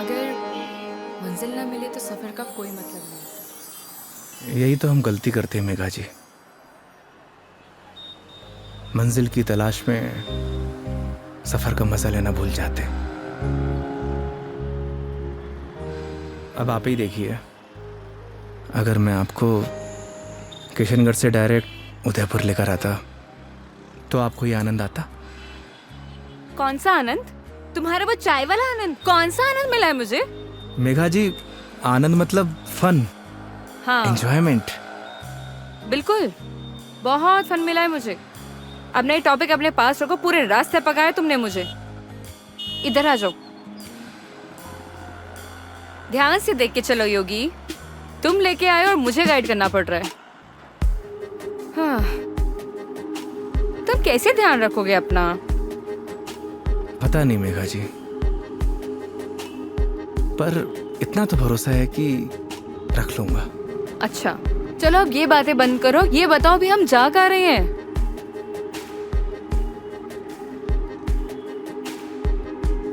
अगर मंजिल ना मिले तो सफर का कोई मतलब नहीं। यही तो हम गलती करते हैं मेघा जी। मंजिल की तलाश में सफर का मजा लेना भूल जाते हैं। अब आप ही देखिए, अगर मैं आपको किशनगढ़ से डायरेक्ट उदयपुर लेकर आता तो आपको ये आनंद आता? कौन सा आनंद? तुम्हारा वो चाय वाला आनंद? कौन सा आनंद मिला है मुझे? मेघा जी, आनंद मतलब फन, हाँ एंजॉयमेंट। बिल्कुल, बहुत फन मिला है मुझे। अब नई टॉपिक अपने पास रखो, पूरे रास्ते पकाया तुमने मुझे। इधर आ जाओ, ध्यान से देख के चलो योगी, तुम लेके आए और मुझे गाइड करना पड़ रहा है। हाँ, तुम कैसे ध्यान रखोगे अपना? पता नहीं मेघा जी, पर इतना तो भरोसा है कि रख लूंगा। अच्छा चलो अब ये बातें बंद करो, ये बताओ भी हम जा कहाँ रहे हैं?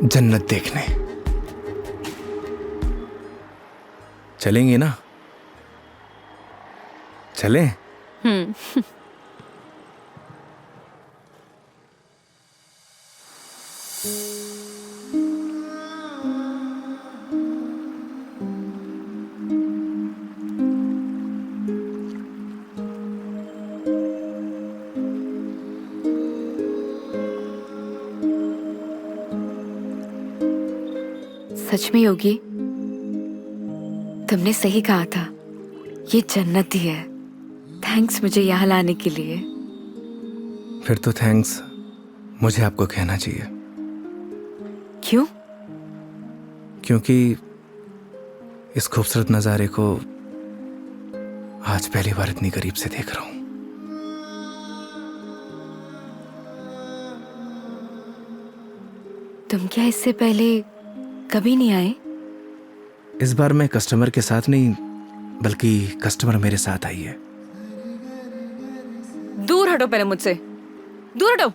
जन्नत देखने चलेंगे ना? चलें? सच में योगी, तुमने सही कहा था, ये जन्नत ही है। थैंक्स मुझे यहाँ लाने के लिए। फिर तो थैंक्स मुझे आपको कहना चाहिए। क्यों? क्योंकि इस खूबसूरत नज़ारे को आज पहली बार इतनी करीब से देख रहा हूं। तुम क्या इससे पहले कभी नहीं आए? इस बार मैं कस्टमर के साथ नहीं, बल्कि कस्टमर मेरे साथ आई है। दूर हटो पहले मुझसे, दूर हटो।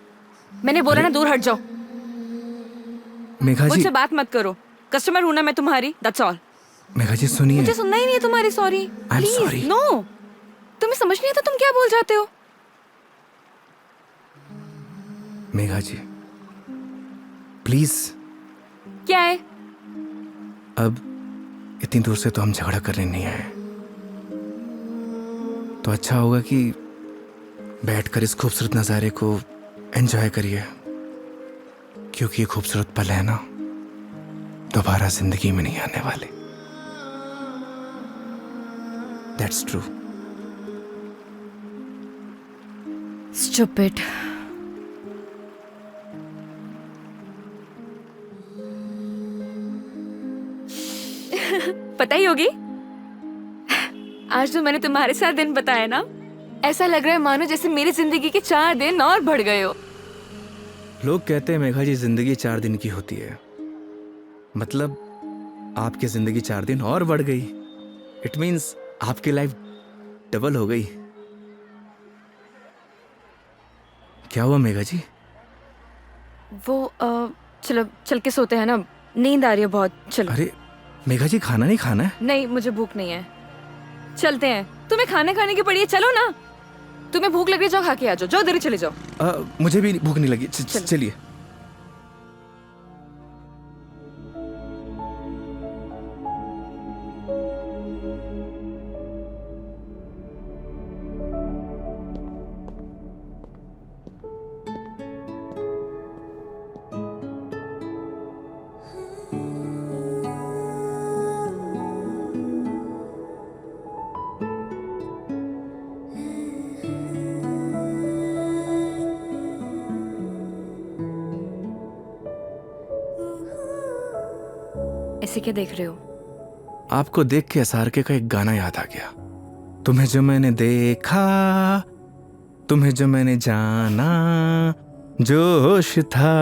मैंने बोला ना दूर हट जाओ। मेघा जी, मुझसे बात मत करो। कस्टमर हूं ना मैं तुम्हारी, दैट्स ऑल। मेघा जी सुनिए। मुझे सुनना ही नहीं है तुम्हारी sorry. I'm sorry. Please no, तुम्हें समझ नहीं आता तुम क्या बोल जाते हो। मेघा जी प्लीज। क्या है? अब इतनी दूर से तो हम झगड़ा करने नहीं आए, तो अच्छा होगा कि बैठकर इस खूबसूरत नज़ारे को एंजॉय करिए, क्योंकि ये खूबसूरत पल है ना, दोबारा जिंदगी में नहीं आने वाले। That's true. स्टूपिड। पता ही होगी। आज जो मैंने तुम्हारे साथ दिन बताया ना, ऐसा लग रहा है मानो जैसे मेरी जिंदगी के 4 दिन और बढ़ गए हो। लोग कहते हैं मेघा जी जिंदगी 4 दिन की होती है, मतलब आपकी जिंदगी 4 दिन और बढ़ गई। इट मीन्स आपकी लाइफ डबल हो गई। क्या हुआ मेघा जी? वो चलो चल के सोते हैं ना, नींद आ रही है बहुत। चलो। अरे मेघा जी खाना नहीं खाना है? नहीं, मुझे भूख नहीं है। चलते हैं। तुम्हें खाना खाने की पड़ी है, चलो ना। तुम्हें भूख लग रही, जाओ खा के आ जाओ। जाओ इधर चले जाओ। मुझे भी भूख नहीं लगी। चलो। चलिए। ऐसे क्या देख रहे हो? आपको देख के एसआरके का एक गाना याद आ गया। तुम्हें जो मैंने देखा, तुम्हें जो मैंने जाना, जोश था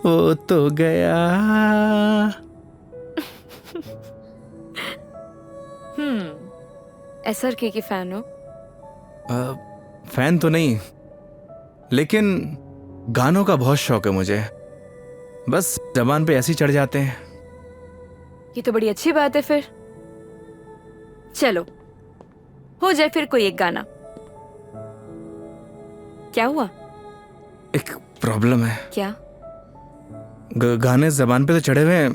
वो तो गया। एसआरके की फैन हो? फैन तो नहीं, लेकिन गानों का बहुत शौक है मुझे। बस जबान पे ऐसे ही चढ़ जाते हैं। ये तो बड़ी अच्छी बात है फिर। चलो हो जाए फिर कोई एक गाना। क्या हुआ? एक प्रॉब्लम है। क्या? गाने जबान पे तो चढ़े हुए हैं,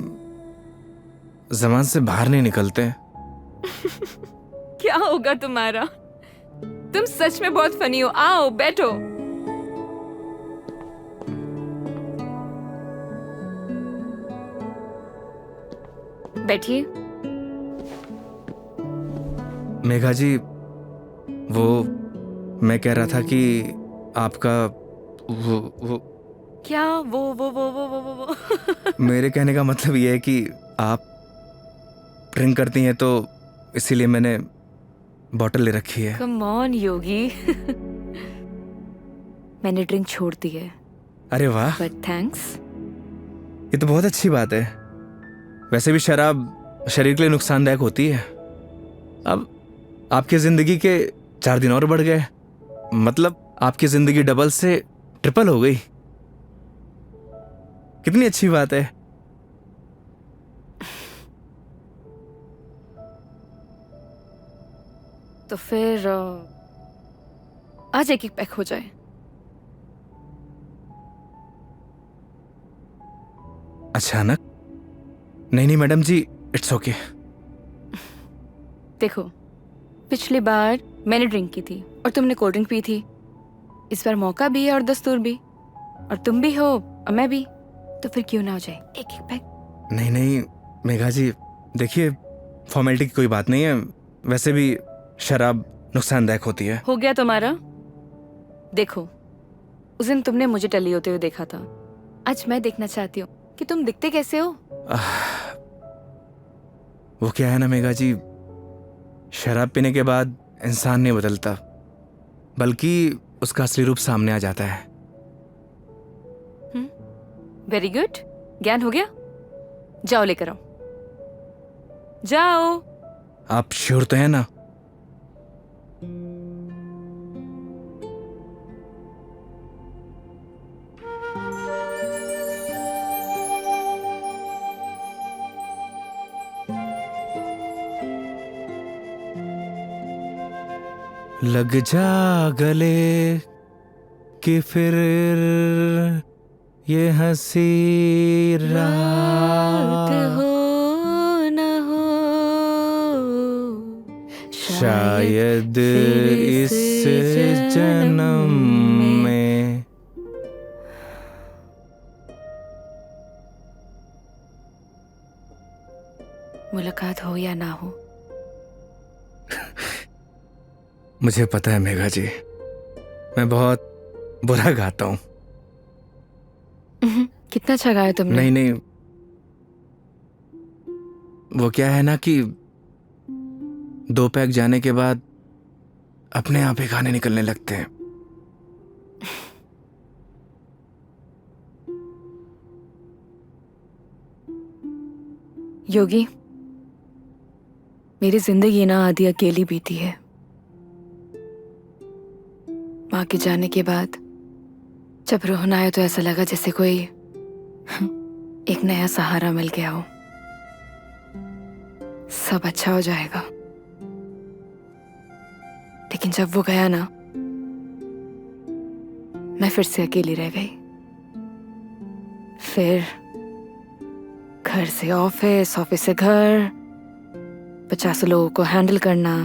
जबान से बाहर नहीं निकलते। क्या होगा तुम्हारा? तुम सच में बहुत फनी हो। आओ बैठो। बैठिए। मेघा जी, वो मैं कह रहा था कि आपका वो क्या वो मेरे कहने का मतलब ये है कि आप ड्रिंक करती हैं, तो इसीलिए मैंने बॉटल ले रखी है। कम ऑन योगी। मैंने ड्रिंक छोड़ दी है। अरे वाह, बट थैंक्स। ये तो बहुत अच्छी बात है। वैसे भी शराब शरीर के लिए नुकसानदायक होती है। अब आपकी जिंदगी के 4 दिन और बढ़ गए, मतलब आपकी जिंदगी डबल से ट्रिपल हो गई। कितनी अच्छी बात है। तो फिर आज एक पैक हो जाए। अचानक? नहीं मैडम जी, इट्स ओके। देखो, पिछली बार मैंने ड्रिंक की थी और तुमने कोल्ड ड्रिंक पी थी। इस बार मौका भी है और दस्तूर भी, और तुम भी हो और मैं भी, तो फिर क्यों ना हो जाए एक पैक। नहीं मेघा जी, देखिए फॉर्मेलिटी की कोई बात नहीं है। वैसे भी शराब नुकसानदायक होती है। हो गया तुम्हारा। देखो, उस दिन तुमने मुझे टली होते हुए देखा था। आज मैं देखना चाहती हूँ कि तुम दिखते कैसे हो। वो क्या है ना मेघा जी, शराब पीने के बाद इंसान नहीं बदलता, बल्कि उसका असली रूप सामने आ जाता है। वेरी गुड, ज्ञान हो गया। जाओ लेकर आओ, जाओ। आप श्योर तो है ना? लग जा गले कि फिर ये हंसी रात हो न हो, शायद इस जन्म में। मुलाकात हो या ना हो। मुझे पता है मेघा जी, मैं बहुत बुरा गाता हूँ। कितना अच्छा गाया तुमने। नहीं वो क्या है ना कि 2 पैक जाने के बाद अपने आप ही खाने निकलने लगते हैं। योगी, मेरी जिंदगी ना आधी अकेली बीती है। माँ के जाने के बाद जब रोहन आया तो ऐसा लगा जैसे कोई एक नया सहारा मिल गया हो। सब अच्छा हो जाएगा। लेकिन जब वो गया ना, मैं फिर से अकेली रह गई। फिर घर से ऑफिस, ऑफिस से घर, 50 लोगों को हैंडल करना,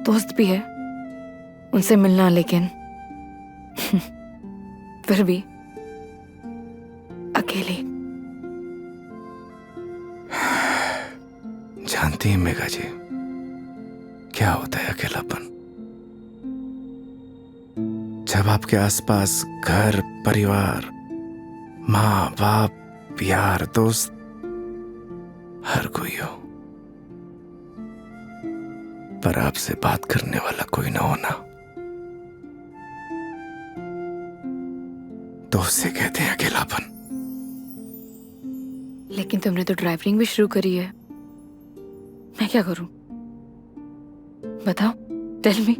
दोस्त भी है, उनसे मिलना, लेकिन फिर भी अकेली। जानती हैं मेघा जी क्या होता है अकेलापन? जब आपके आसपास घर, परिवार, माँ बाप, यार, दोस्त, हर कोई हो, पर आपसे बात करने वाला कोई ना होना, तो उसे कहते हैं अकेलापन। लेकिन तुमने तो ड्राइविंग भी शुरू करी है। मैं क्या करूं? बताओ, tell me,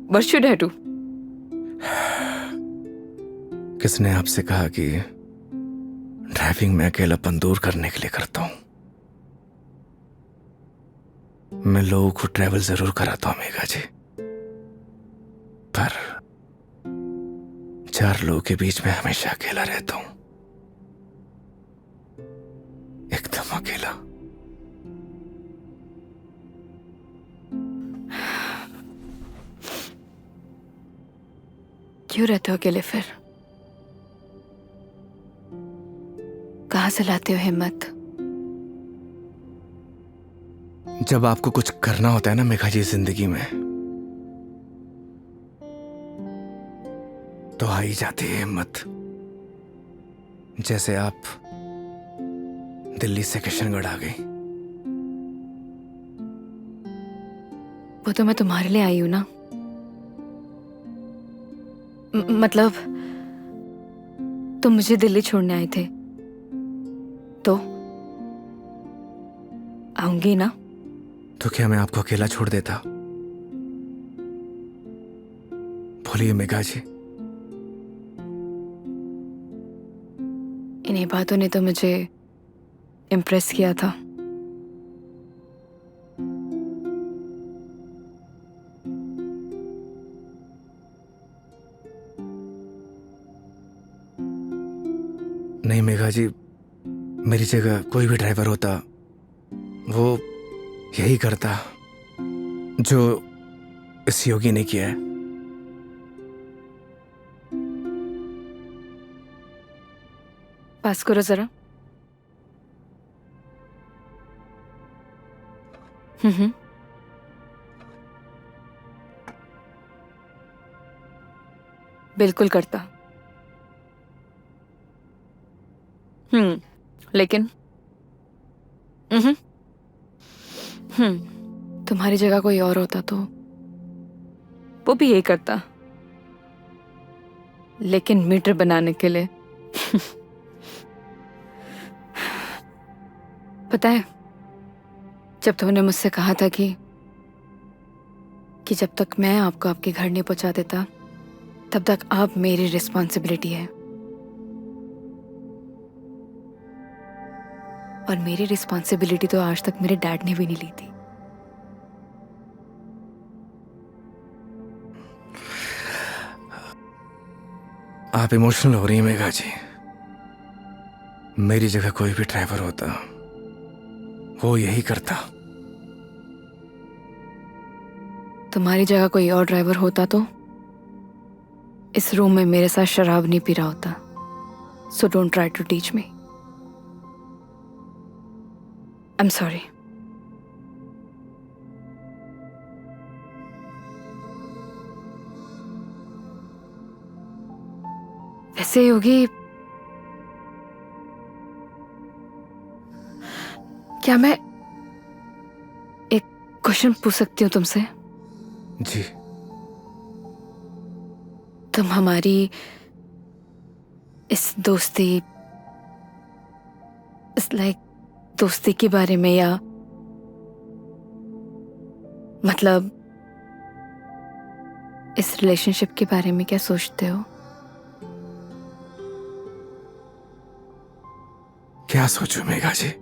what should I do? किसने आपसे कहा कि ड्राइविंग में अकेलापन दूर करने के लिए करता हूं? मैं लोगों को ट्रैवल जरूर कराता हूं मेघा जी, पर 4 लोगों के बीच में हमेशा अकेला रहता हूं, एकदम अकेला। क्यों रहते हो अकेले फिर? कहां से लाते हो हिम्मत? जब आपको कुछ करना होता है ना मेघा जी जिंदगी में, तो आ ही जाती है हिम्मत। जैसे आप दिल्ली से किशनगढ़ आ गई। वो तो मैं तुम्हारे लिए आई हूं ना। मतलब तुम मुझे दिल्ली छोड़ने आए थे तो आऊंगी ना। तो क्या मैं आपको अकेला छोड़ देता? बोलिए मेघा जी। इन्हीं बातों ने तो मुझे इम्प्रेस किया था। नहीं मेघा जी, मेरी जगह कोई भी ड्राइवर होता वो यही करता जो इस योगी ने किया है। पास करो जरा। बिल्कुल करता। लेकिन तुम्हारी जगह कोई और होता तो वो भी यही करता, लेकिन मीटर बनाने के लिए। पता है, जब तुमने मुझसे कहा था कि जब तक मैं आपको आपके घर नहीं पहुंचा देता तब तक आप मेरी रिस्पॉन्सिबिलिटी है, और मेरी रिस्पॉन्सिबिलिटी तो आज तक मेरे डैड ने भी नहीं ली थी। आप इमोशनल हो रही हैं मेघा जी। मेरी जगह कोई भी ड्राइवर होता वो यही करता। तुम्हारी जगह कोई और ड्राइवर होता तो इस रूम में मेरे साथ शराब नहीं पी रहा होता। So don't try to teach me. I am sorry. वैसे योगी, क्या मैं एक क्वेश्चन पूछ सकती हूँ तुमसे? जी। तुम हमारी इस दोस्ती, इस दोस्ती के बारे में, या मतलब इस रिलेशनशिप के बारे में क्या सोचते हो? क्या सोचूं मेघा जी,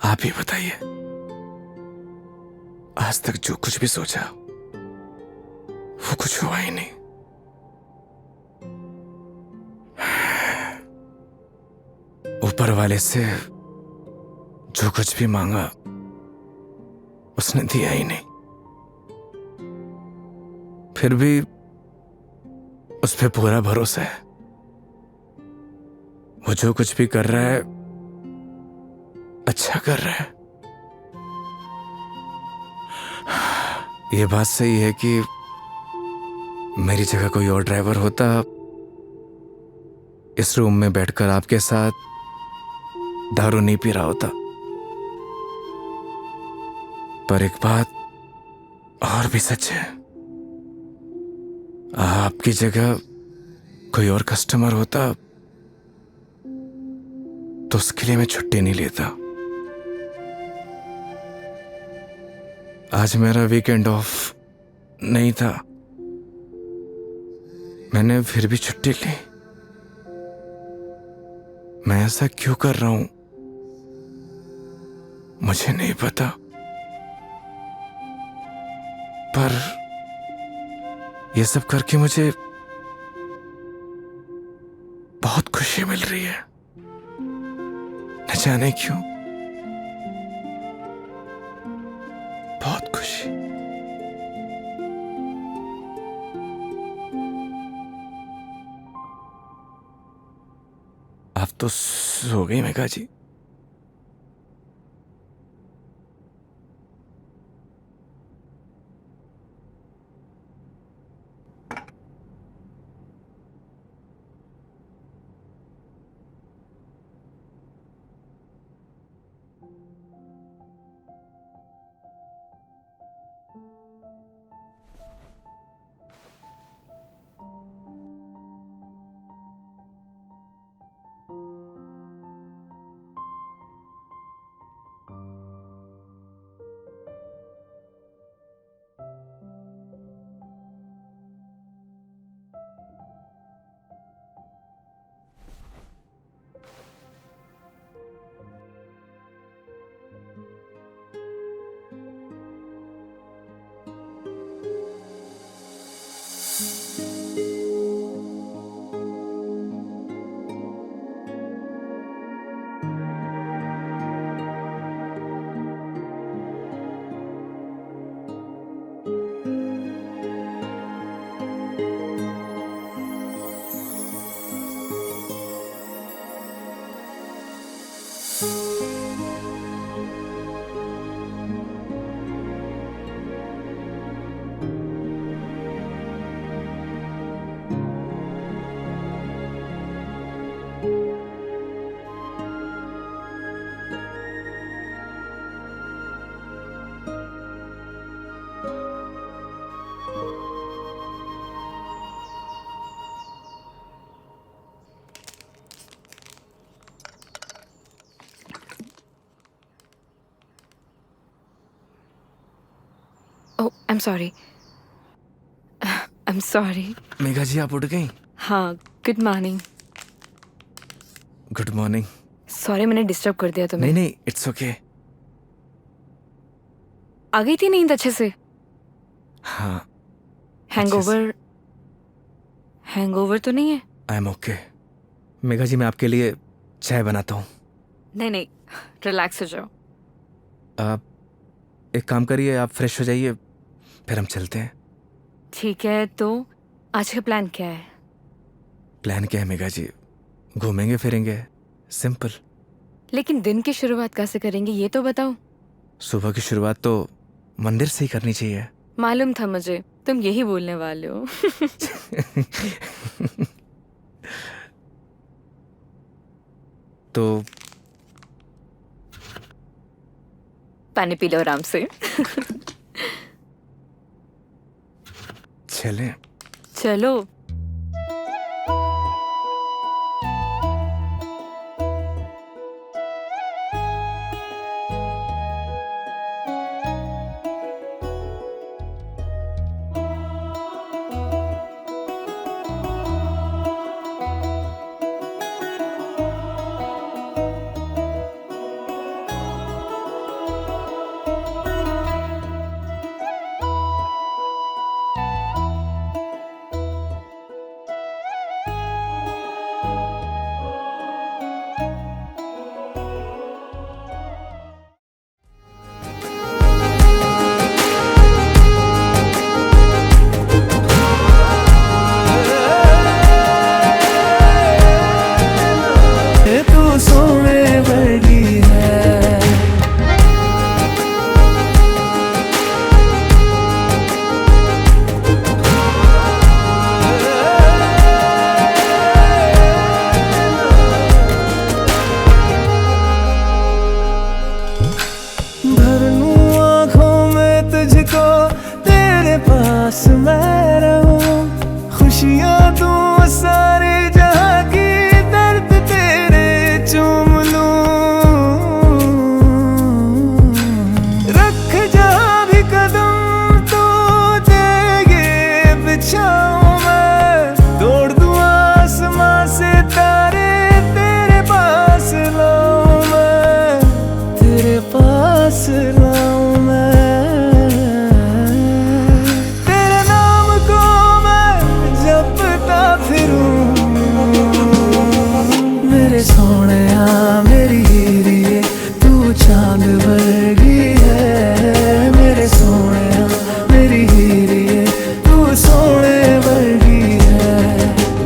आप ही बताइए। आज तक जो कुछ भी सोचा वो कुछ हुआ ही नहीं। ऊपर वाले से जो कुछ भी मांगा उसने दिया ही नहीं, फिर भी उस पे पूरा भरोसा है। वो जो कुछ भी कर रहा है अच्छा कर रहा है। ये बात सही है कि मेरी जगह कोई और ड्राइवर होता, इस रूम में बैठकर आपके साथ दारू नहीं पी रहा होता। पर एक बात और भी सच है, आपकी जगह कोई और कस्टमर होता तो उसके लिए मैं छुट्टी नहीं लेता। आज मेरा वीकेंड ऑफ नहीं था, मैंने फिर भी छुट्टी ली। मैं ऐसा क्यों कर रहा हूं मुझे नहीं पता, पर यह सब करके मुझे बहुत खुशी मिल रही है, न जाने क्यों, बहुत खुशी। आप तो सो गई Megha ji. Oh, I am sorry. I am sorry. Megha ji आप उठ गई? हाँ, good morning. Good morning. Sorry मैंने डिस्टर्ब कर दिया तुम्हें। नहीं नहीं, इट्स ओके। आ गई थी नींद अच्छे से? हाँ। हैंगओवर, हैंगओवर तो नहीं है? I am okay. Megha ji मैं आपके लिए चाय बनाता हूँ। नहीं नहीं, रिलैक्स हो जाओ। आप एक काम करिए, आप फ्रेश हो जाइए, फिर हम चलते हैं। ठीक है, तो आज का प्लान क्या है? प्लान क्या है मेघा जी? घूमेंगे फिरेंगे, सिंपल। लेकिन दिन की शुरुआत कैसे करेंगे ये तो बताओ। सुबह की शुरुआत तो मंदिर से ही करनी चाहिए। मालूम था मुझे तुम यही बोलने वाले हो। तो पानी पी लो आराम से। चलें। चलो। तू सोने वर्गी है। भर लूं आँखों में तुझको, तेरे पास मैं रहूं, खुशियाँ तू सारे जहाँ की, दर्द तेरे चूम लूं। रख जहाँ भी कदम तू देगे बिछाऊं मैं, तोड़ दूं आसमां से तारे, तेरे पास लाऊं मैं, तेरे पास लाऊं मैं। तेरे नाम को मैं जपता फिरूं, मेरे सोहणिया मेरी हीरिए, तू चांद वर्गी है। मेरे सोहणिया मेरी हीरिए, तू सोहणे वर्गी है।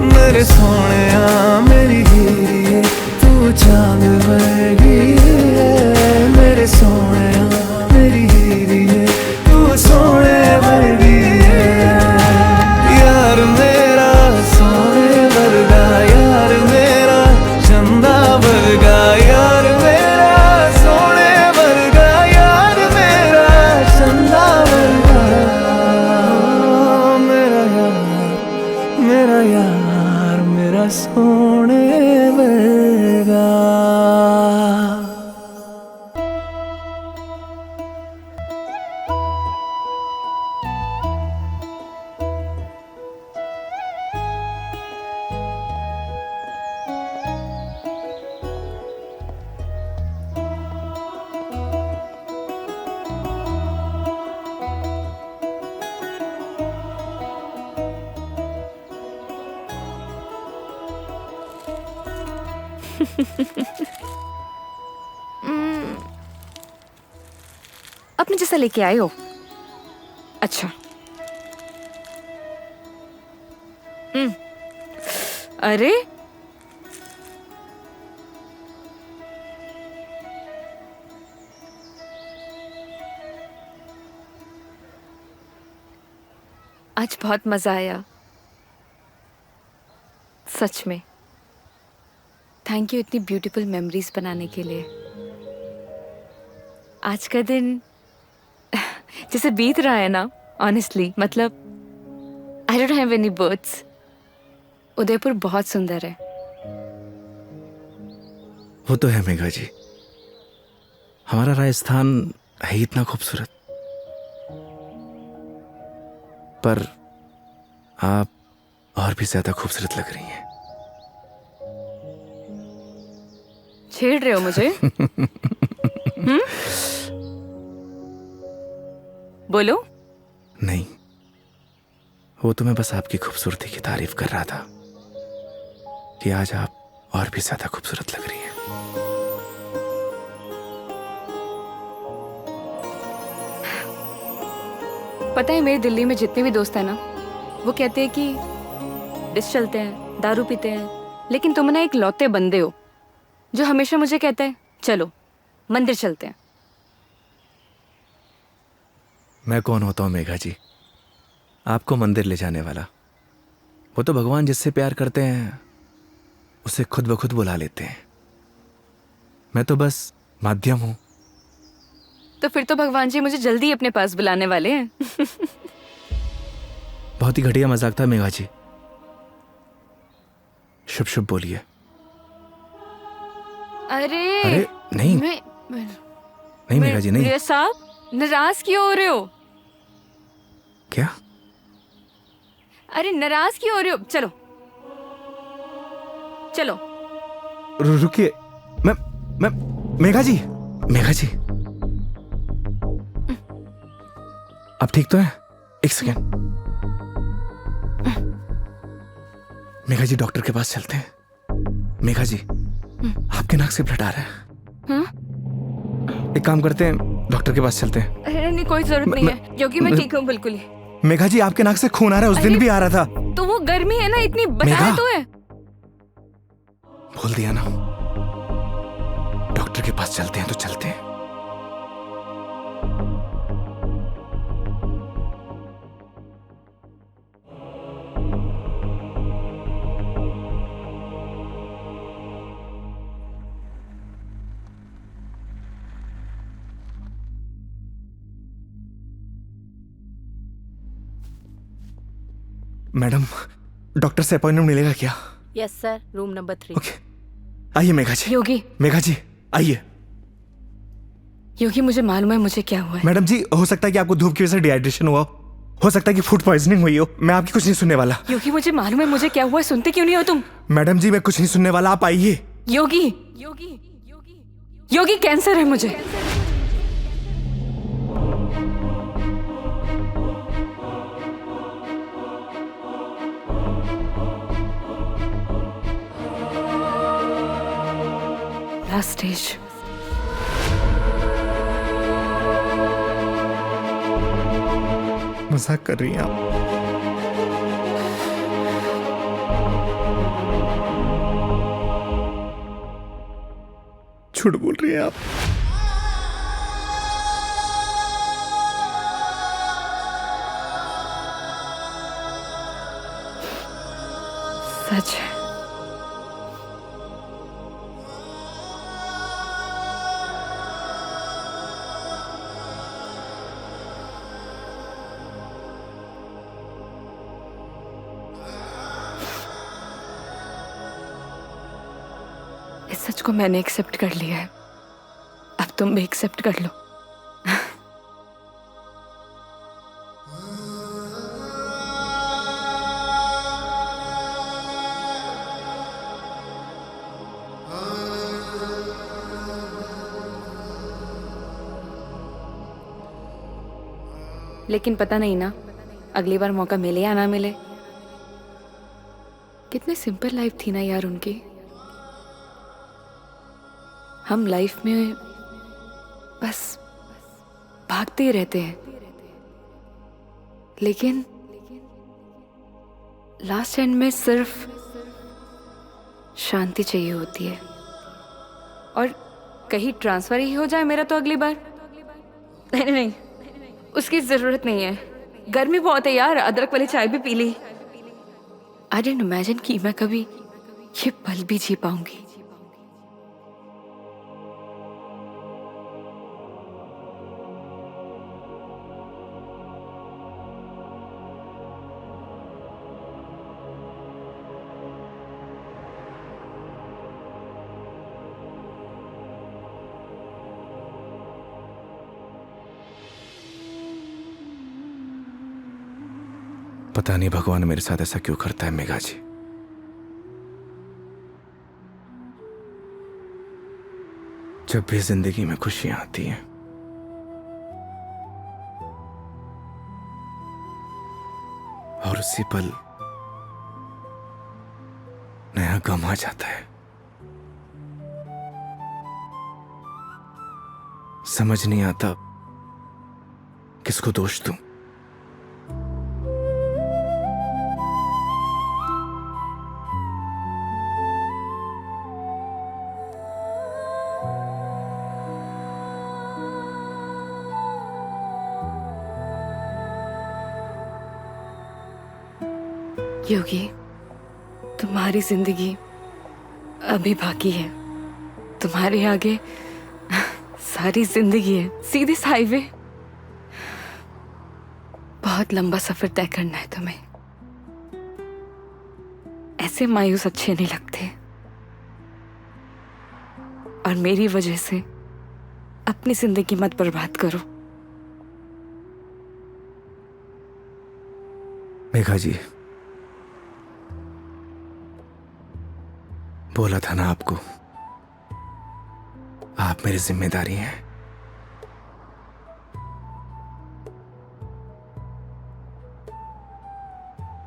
मेरे सोहणिया मेरी हीरिए, तू चांद वर्गी है। मेरे सोहणिया मेरी हीरिए, तू सोहणे वर्गी है। यार मेरा सोहणे वर्गा, यार मेरा चंदा वर्गा, यार मेरा सोहणे वर्गा, यार मेरा चंदा वर्गा। मेरा यार मेरा सोहणे वर्गा। अपने जैसा लेके आए हो? अच्छा। अरे आज बहुत मजा आया, सच में। थैंक यू इतनी ब्यूटीफुल मेमोरीज बनाने के लिए। आज का दिन जैसे बीत रहा है ना, ऑनेस्टली, मतलब I don't have any words. Udaipur बहुत सुंदर है। वो तो है मेघा जी, हमारा राजस्थान है इतना खूबसूरत, पर आप और भी ज्यादा खूबसूरत लग रही हैं। छेड़ रहे हो मुझे? बोलो। नहीं, वो तो मैं बस आपकी खूबसूरती की तारीफ कर रहा था कि आज आप और भी ज्यादा खूबसूरत लग रही हैं। पता है, मेरे दिल्ली में जितने भी दोस्त हैं ना, वो कहते हैं कि डिस चलते हैं, दारू पीते हैं, लेकिन तुम ना एक लौते बंदे हो जो हमेशा मुझे कहते हैं चलो मंदिर चलते हैं। मैं कौन होता हूँ मेघा जी, आपको मंदिर ले जाने वाला? वो तो भगवान जिससे प्यार करते हैं उसे खुद ब खुद बुला लेते हैं। मैं तो बस माध्यम हूं तो फिर तो भगवान जी मुझे जल्दी अपने पास बुलाने वाले हैं। बहुत ही घटिया मजाक था मेघा जी। शुभ शुभ बोलिए। अरे नहीं नहीं मेघा जी नहीं। प्रिया साहब नाराज क्यों हो रहे हो? क्या? अरे नाराज क्यों हो रहे हो? चलो चलो। रुकिए। मैं मेघा जी आप ठीक तो हैं? एक सेकेंड। मेघा जी डॉक्टर के पास चलते हैं। मेघा जी आपके नाक से ब्लड आ रहा है। एक काम करते हैं, डॉक्टर के पास चलते हैं। अरे नहीं, कोई जरूरत नहीं है क्योंकि मैं ठीक हूँ बिल्कुल ही। मेघा जी आपके नाक से खून आ रहा है, उस दिन भी आ रहा था। तो वो गर्मी है ना, इतनी बताया मेघा। तो है। बोल दिया ना। डॉक्टर के पास चलते हैं तो चलते हैं। मैडम, डॉक्टर से अपॉइंटमेंट मिलेगा क्या? Yes sir, room number 3। Okay, आइए मेघा जी। योगी आइए। योगी मुझे मालूम है मुझे क्या हुआ है। मैडम जी, हो सकता है कि आपको धूप की वजह से डिहाइड्रेशन हुआ हो सकता है कि फूड पॉइजनिंग हुई हो। मैं आपकी कुछ नहीं सुनने वाला। योगी मुझे मालूम है मुझे क्या हुआ है, सुनते क्यों नहीं हो तुम? मैडम जी मैं कुछ नहीं सुनने वाला, आप आइए। योगी कैंसर है मुझे। Last stage. मजाक कर रही हैं आप? झूठ बोल रही हैं आप? सच है। इस सच को मैंने एक्सेप्ट कर लिया है, अब तुम भी एक्सेप्ट कर लो। लेकिन पता नहीं ना अगली बार मौका मिले या ना मिले। कितनी सिंपल लाइफ थी ना यार उनकी। हम लाइफ में बस भागते ही रहते हैं, लेकिन लास्ट एंड में सिर्फ शांति चाहिए होती है। और कहीं ट्रांसफर ही हो जाए मेरा तो अगली बार। नहीं, उसकी जरूरत नहीं है। गर्मी बहुत है यार, अदरक वाली चाय भी पी ली। आई डिडंट इमेजिन कि मैं कभी ये पल भी जी पाऊंगी। पता नहीं भगवान मेरे साथ ऐसा क्यों करता है मेघा जी। जब भी जिंदगी में खुशियां आती हैं और उसी पल नया गम आ जाता है, समझ नहीं आता किसको दोष दूं। योगी, तुम्हारी जिंदगी अभी बाकी है। तुम्हारे आगे सारी जिंदगी है, सीधे इस हाईवे। बहुत लंबा सफर तय करना है तुम्हें। ऐसे मायूस अच्छे नहीं लगते। और मेरी वजह से अपनी जिंदगी मत बर्बाद करो। मेघा जी, बोला था ना आपको, आप मेरी जिम्मेदारी हैं।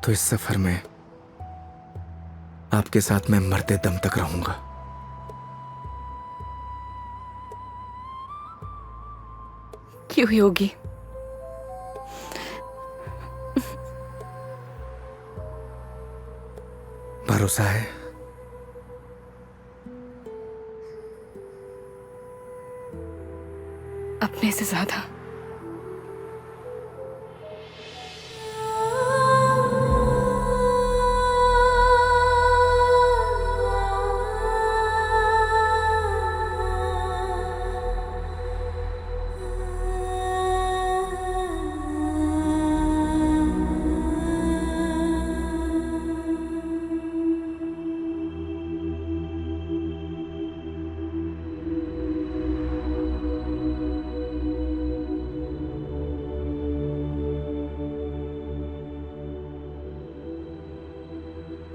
तो इस सफर में आपके साथ मैं मरते दम तक रहूंगा। क्यों योगी? भरोसा है? अपने से ज्यादा।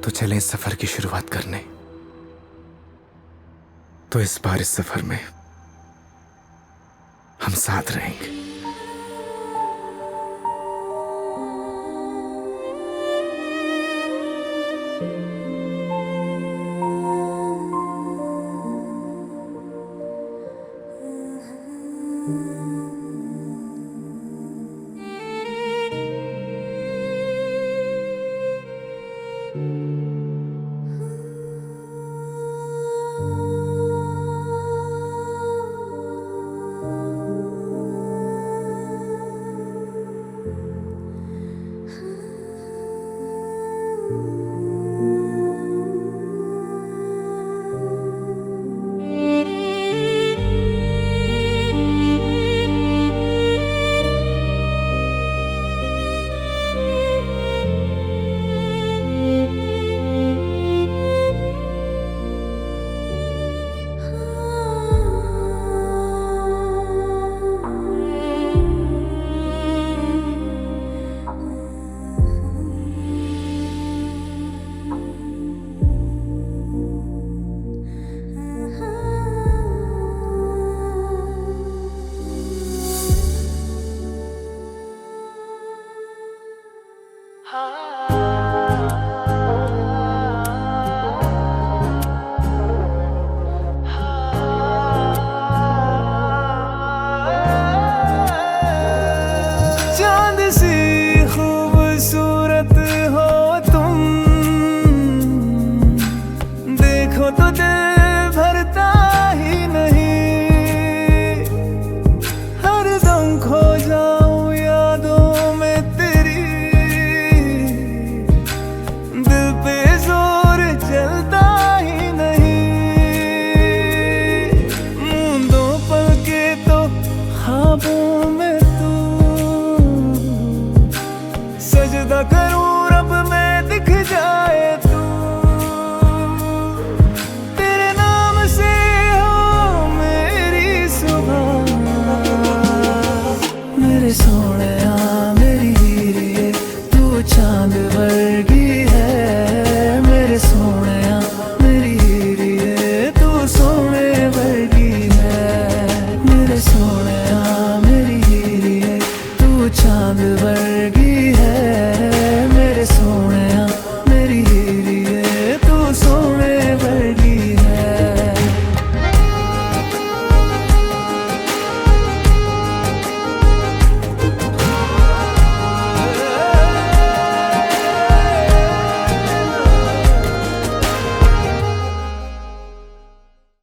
तो चलें इस सफर की शुरुआत करने। तो इस बार इस सफर में हम साथ रहेंगे।